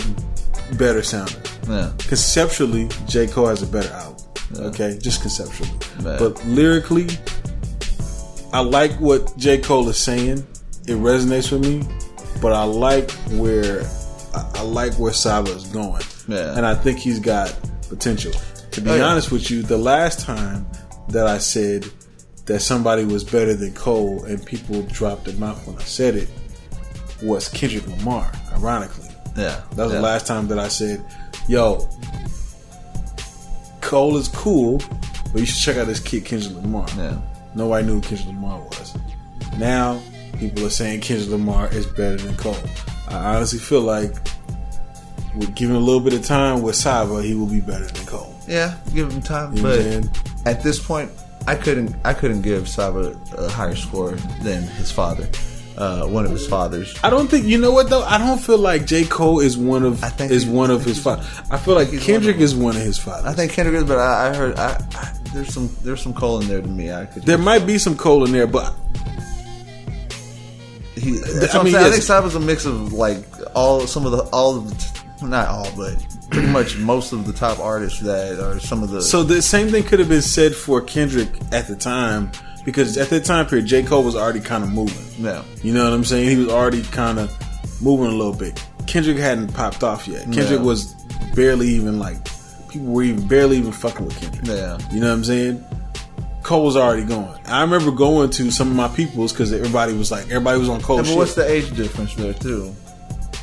better sounding. Yeah. Conceptually, J. Cole has a better album. Yeah. Okay, just conceptually. Yeah. But lyrically, I like what J. Cole is saying. It resonates with me. But I like where Saba is going. Yeah. And I think he's got potential. To be honest with you, the last time that I said that somebody was better than Cole and people dropped their mouth when I said it was Kendrick Lamar, ironically. Yeah. That was the last time that I said, yo, Cole is cool, but you should check out this kid Kendrick Lamar. Yeah. Nobody knew who Kendrick Lamar was. Now, people are saying Kendrick Lamar is better than Cole. I honestly feel like with giving a little bit of time with Saba, he will be better than Cole. Yeah, give him time. You know but at this point, I couldn't give Saba a higher score than his father. One of his fathers. I don't think, you know what though? I don't feel like J. Cole is one of his fathers. I feel like Kendrick is one of his fathers. I think Kendrick is, but I heard there's some Cole in there to me. There might be some Cole in there, but I think Saba's a mix of like not all, but pretty much most of the top artists that are some of the. So the same thing could have been said for Kendrick at the time, because at that time period, J. Cole was already kind of moving. Yeah, you know what I'm saying? He was already kind of moving a little bit. Kendrick hadn't popped off yet. Kendrick was barely even people were barely even fucking with Kendrick. Yeah, you know what I'm saying? Cole was already going. I remember going to some of my peoples because everybody was on Cole. But what's the age difference there too?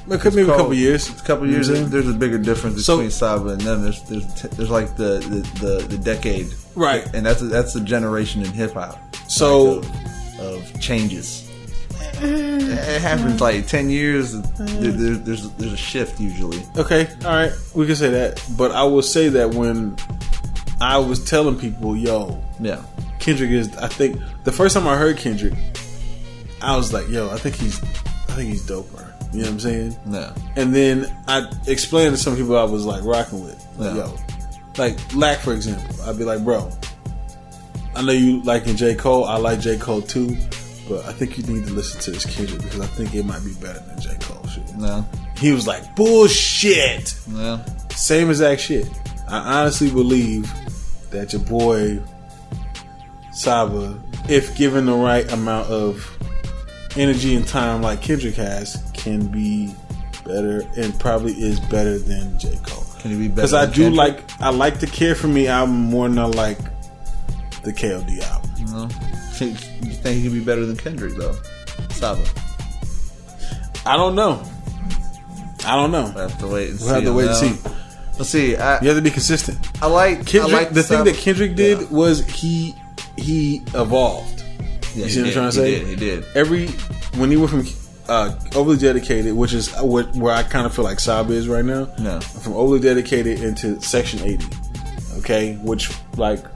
It could be a couple years. It's a couple years. There's a bigger difference between Saba and them. There's like the decade, right? And that's a generation in hip hop. So of changes. It happens like 10 years. There's a shift usually. Okay, all right, we can say that. But I will say that when I was telling people, yo, Kendrick is. I think the first time I heard Kendrick, I was like, yo, I think he's doper. You know what I'm saying? Yeah. And then I explained to some people I was like rocking with. Like, yo, like Lack, for example. I'd be like, bro, I know you liking J. Cole. I like J. Cole too. But I think you need to listen to this Kendrick because I think it might be better than J. Cole shit. No. He was like, bullshit. Yeah. Same exact shit. I honestly believe that your boy Saba, if given the right amount of energy and time like Kendrick has, can be better and probably is better than J. Cole. Can he be better? Because I like the Care For Me album more than I like the KOD album. You think he can be better than Kendrick though? Saba. I don't know. We'll have to wait and see. We'll have to wait and see. Let's see. You have to be consistent. I like Kendrick. The thing that Kendrick did was he evolved. Yeah, you see what I'm trying to say? He did. When he went from Overly Dedicated, which is where I kind of feel like Saba is right now. No. From Overly Dedicated into Section 80. Okay, which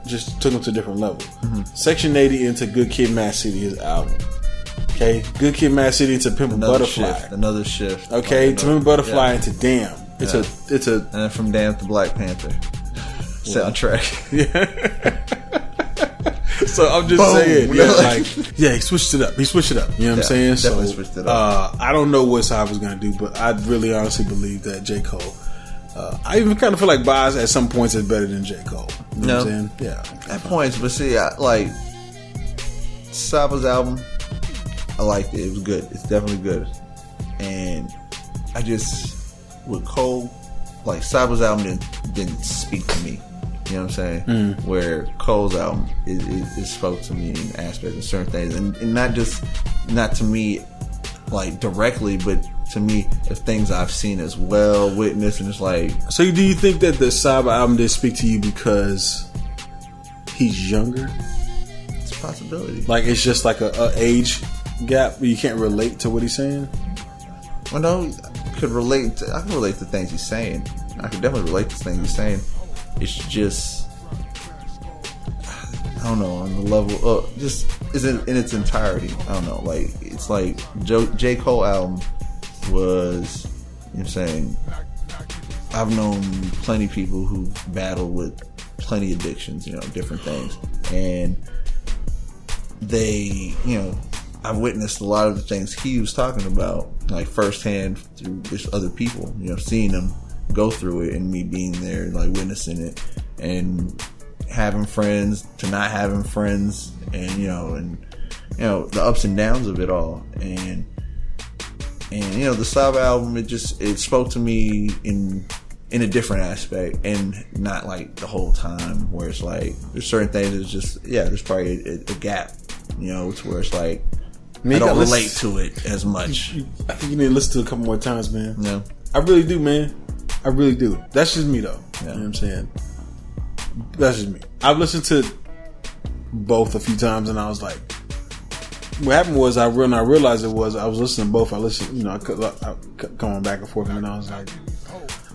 just took him to a different level. Mm-hmm. Section 80 into Good Kid, Mad City, his album. Okay, Good Kid, Mad City into Pimp Butterfly. Another shift. Okay, to Pimp Butterfly into Damn. It's a and then from Damn to Black Panther soundtrack. Yeah. So I'm just saying, he switched it up. He switched it up. You know what I'm saying? Definitely switched it up. I don't know what Saba's going to do, but I really honestly believe that J. Cole. I even kind of feel like Boz at some points is better than J. Cole. You know what I'm saying? Yeah. At points, but see, like Saba's album, I liked it. It was good. It's definitely good. And I just, with Cole, like Saba's album didn't speak to me. You know what I'm saying? Where Cole's album it spoke to me in aspects of certain things, and not to me like directly, but to me of things I've seen as well, witnessed, and it's like. So do you think that the Saba album did speak to you because he's younger? It's a possibility. Like it's just like a age gap where you can't relate to what he's saying. Well, no, I can relate to things he's saying. I can definitely relate to this thing you're saying. It's just, I don't know, on the level, just isn't in its entirety. I don't know, like, it's like J. Cole album was, you know what I'm saying, I've known plenty of people who battle with plenty of addictions, you know, different things, and they, you know, I've witnessed a lot of the things he was talking about, like firsthand through just other people, you know, seeing them go through it and me being there, like witnessing it, and having friends to not having friends, and you know the ups and downs of it all, and you know the Saba album, it spoke to me in a different aspect, and not like the whole time where it's like there's certain things that's just, yeah, there's probably a gap, you know, to where it's like I don't relate to it as much. I think you need to listen to it a couple more times, man. Yeah, I really do, man. I really do. That's just me, though. Yeah. You know what I'm saying? That's just me. I've listened to both a few times, and I was like, what happened was I realized I was listening to both. I listened, you know, I going back and forth, and then I was like,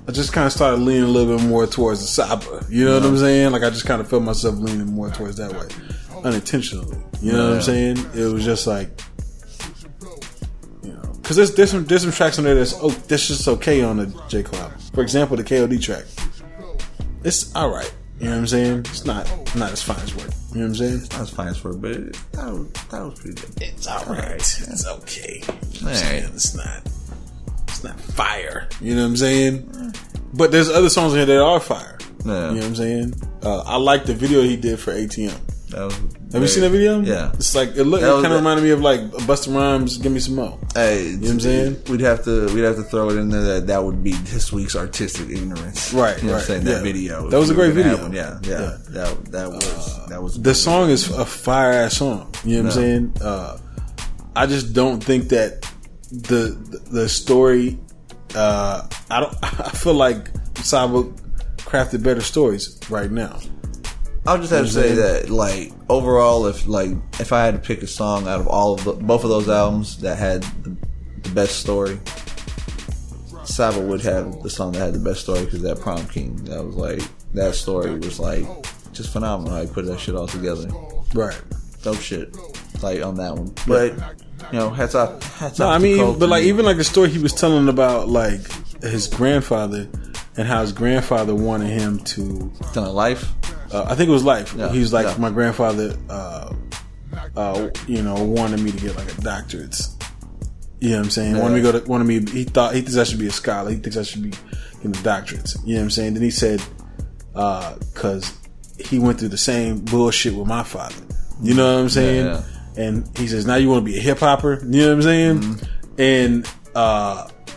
I just kind of started leaning a little bit more towards the Saba. You know what I'm saying? Like, I just kind of felt myself leaning more towards that way, unintentionally. You know what I'm saying? It was just like, you know, because there's some tracks on there that's just okay on the J. Cole album. For example, the KOD track, it's all right. You know what I'm saying? It's not as fine as work. You know what I'm saying? it's not as fine as word, but that was pretty good. It's all right. It's okay. You know what I'm saying? It's not fire. You know what I'm saying? But there's other songs in here that are fire. Yeah. You know what I'm saying? I like the video he did for ATM. Have you seen that video? Yeah. It's like it kind of reminded me of like Busta Rhymes, Give Me Some More. Hey, you know what I'm saying? We'd have to throw it in there that would be this week's artistic ignorance. Right. You know what I'm saying? Yeah. That video. That was a great video. Yeah. That was the song is a fire ass song. You know what I'm saying? I just don't think that the story. I feel like Saba crafted better stories right now. I'll just have to say that, like, overall, if I had to pick a song out of both of those albums that had the best story, Saba would have the song that had the best story, because that Prom King, that story was like just phenomenal. I put that shit all together. Right. Dope shit. Like on that one. But you know, hats off. No, I mean, but like even like the story he was telling about like his grandfather and how his grandfather wanted him to Life. I think it was Life. Yeah, he was like, my grandfather, wanted me to get like a doctorate. You know what I'm saying? He thinks I should be a scholar. He thinks I should be getting a doctorate. You know what I'm saying? Then he said, cause he went through the same bullshit with my father. You know what I'm saying? Yeah. And he says, now you want to be a hip hopper? You know what I'm saying? Mm-hmm. And,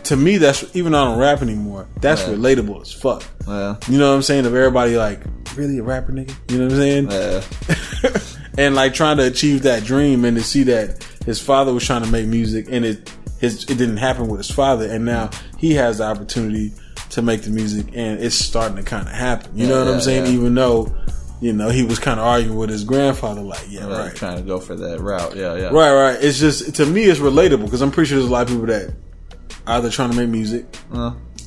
to me, that's, even though I don't rap anymore, that's relatable as fuck. Yeah. You know what I'm saying? Of everybody like, really a rapper, nigga? You know what I'm saying? Yeah. And like trying to achieve that dream, and to see that his father was trying to make music, and it didn't happen with his father, and now he has the opportunity to make the music, and it's starting to kind of happen. You know what I'm saying? Even though, you know, he was kind of arguing with his grandfather, like, right. Trying to go for that route. Yeah. Right. It's just, to me, it's relatable, because I'm pretty sure there's a lot of people that either trying to make music,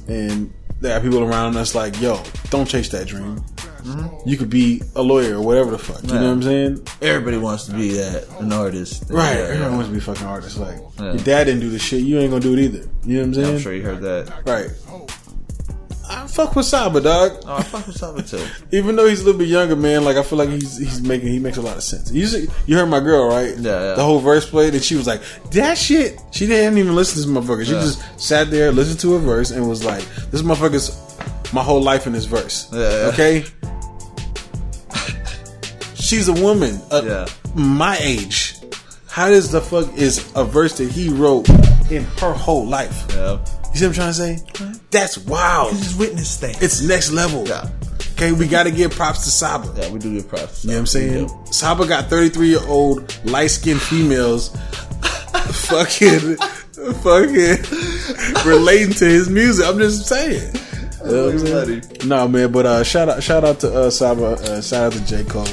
and there are people around us like, yo, don't chase that dream. Mm-hmm. You could be a lawyer or whatever the fuck. You know what I'm saying? Everybody wants to be an artist. Right. Everyone wants to be a fucking artist. Like, your dad didn't do this shit, you ain't gonna do it either. You know what I'm saying? I'm sure you heard that. Right. I fuck with Saba, dog. Oh, I fuck with Saba too. Even though he's a little bit younger, man, like I feel like he makes a lot of sense. You heard my girl, right? Yeah. The whole verse played, and she was like, that shit. She didn't even listen to this motherfucker. She just sat there, listened to a verse, and was like, this motherfucker's my whole life in this verse. Yeah. Okay? She's a woman my age. How does the fuck is a verse that he wrote in her whole life? Yeah. You see what I'm trying to say? That's wild. You just witness things. It's next level. Yeah. Okay, we got to give props to Saba. Yeah, we do give props. You know what I'm saying? Saba got 33-year-old light-skinned females fucking relating to his music. I'm just saying. No, man, but shout out to Saba, shout out to J. Cole.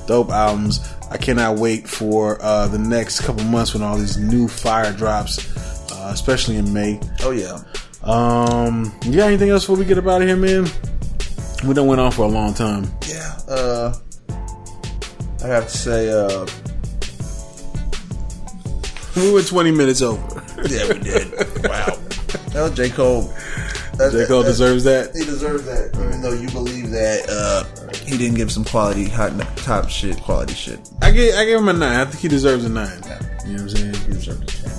Dope albums. I cannot wait for the next couple months when all these new fire drops, especially in May. Oh yeah. You got anything else before we get up out of here, man? We done went on for a long time. Yeah. I have to say, we were 20 minutes over. Yeah, we did. Wow. That was J. Cole. J. Cole deserves that. He deserves that, even though you believe that he didn't give some quality, top shit, quality shit. I gave him a 9. I think he deserves a 9. Yeah. You know what I'm saying? He deserves a 10.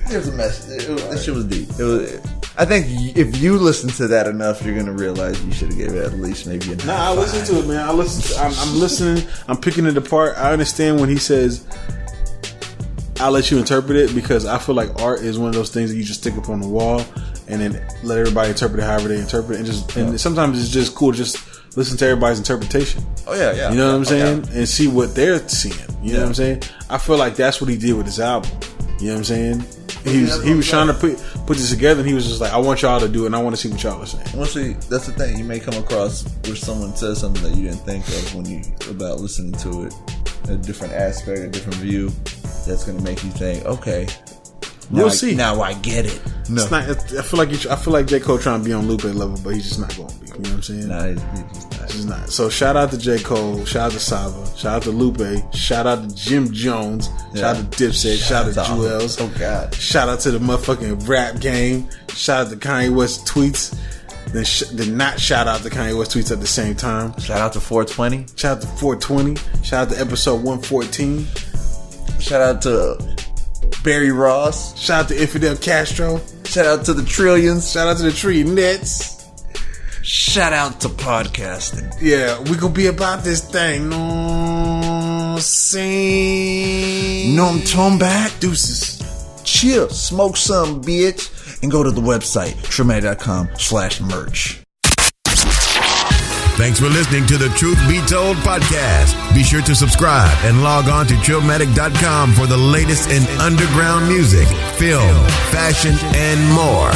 There's a mess. This shit was deep. I think if you listen to that enough, you're gonna realize you should have gave it at least maybe a 9. Nah, I listen to it, man. I'm listening. I'm picking it apart. I understand when he says, "I'll let you interpret it," because I feel like art is one of those things that you just stick up on the wall and then let everybody interpret it however they interpret it. And sometimes it's just cool to just listen to everybody's interpretation. Oh yeah, yeah. You know what I'm saying? Yeah. And see what they're seeing. You know what I'm saying? I feel like that's what he did with his album. You know what I'm saying? He was trying to put this together, and he was just like, I want y'all to do it, and I want to see what y'all are saying. Well, see, that's the thing. You may come across where someone says something that you didn't think of about listening to it, a different aspect, a different view. That's going to make you think, okay, we'll see. Now I get it. No, it's not, I feel like J. Cole trying to be on Lupe level, but he's just not going to be. You know what I'm saying? Nah, he's just not. So shout out to J. Cole, shout out to Saba, shout out to Lupe, shout out to Jim Jones, shout out to Dipset, shout out to Jewels. Oh God! Shout out to the motherfucking rap game. Shout out to Kanye West tweets. Then not shout out to Kanye West tweets at the same time. Shout out to 420. Shout out to 420. Shout out to episode 114. Shout out to Barry Ross. Shout out to Infidel Castro. Shout out to the Trillions. Shout out to the Tree Nets. Shout out to podcasting. Yeah, we gonna be about this thing. No, sing. No, I'm Tom back. Deuces. Chill, smoke some, bitch. And go to the website, trillmatic.com/merch. Thanks for listening to the Truth Be Told podcast. Be sure to subscribe and log on to trillmatic.com for the latest in underground music, film, fashion, and more.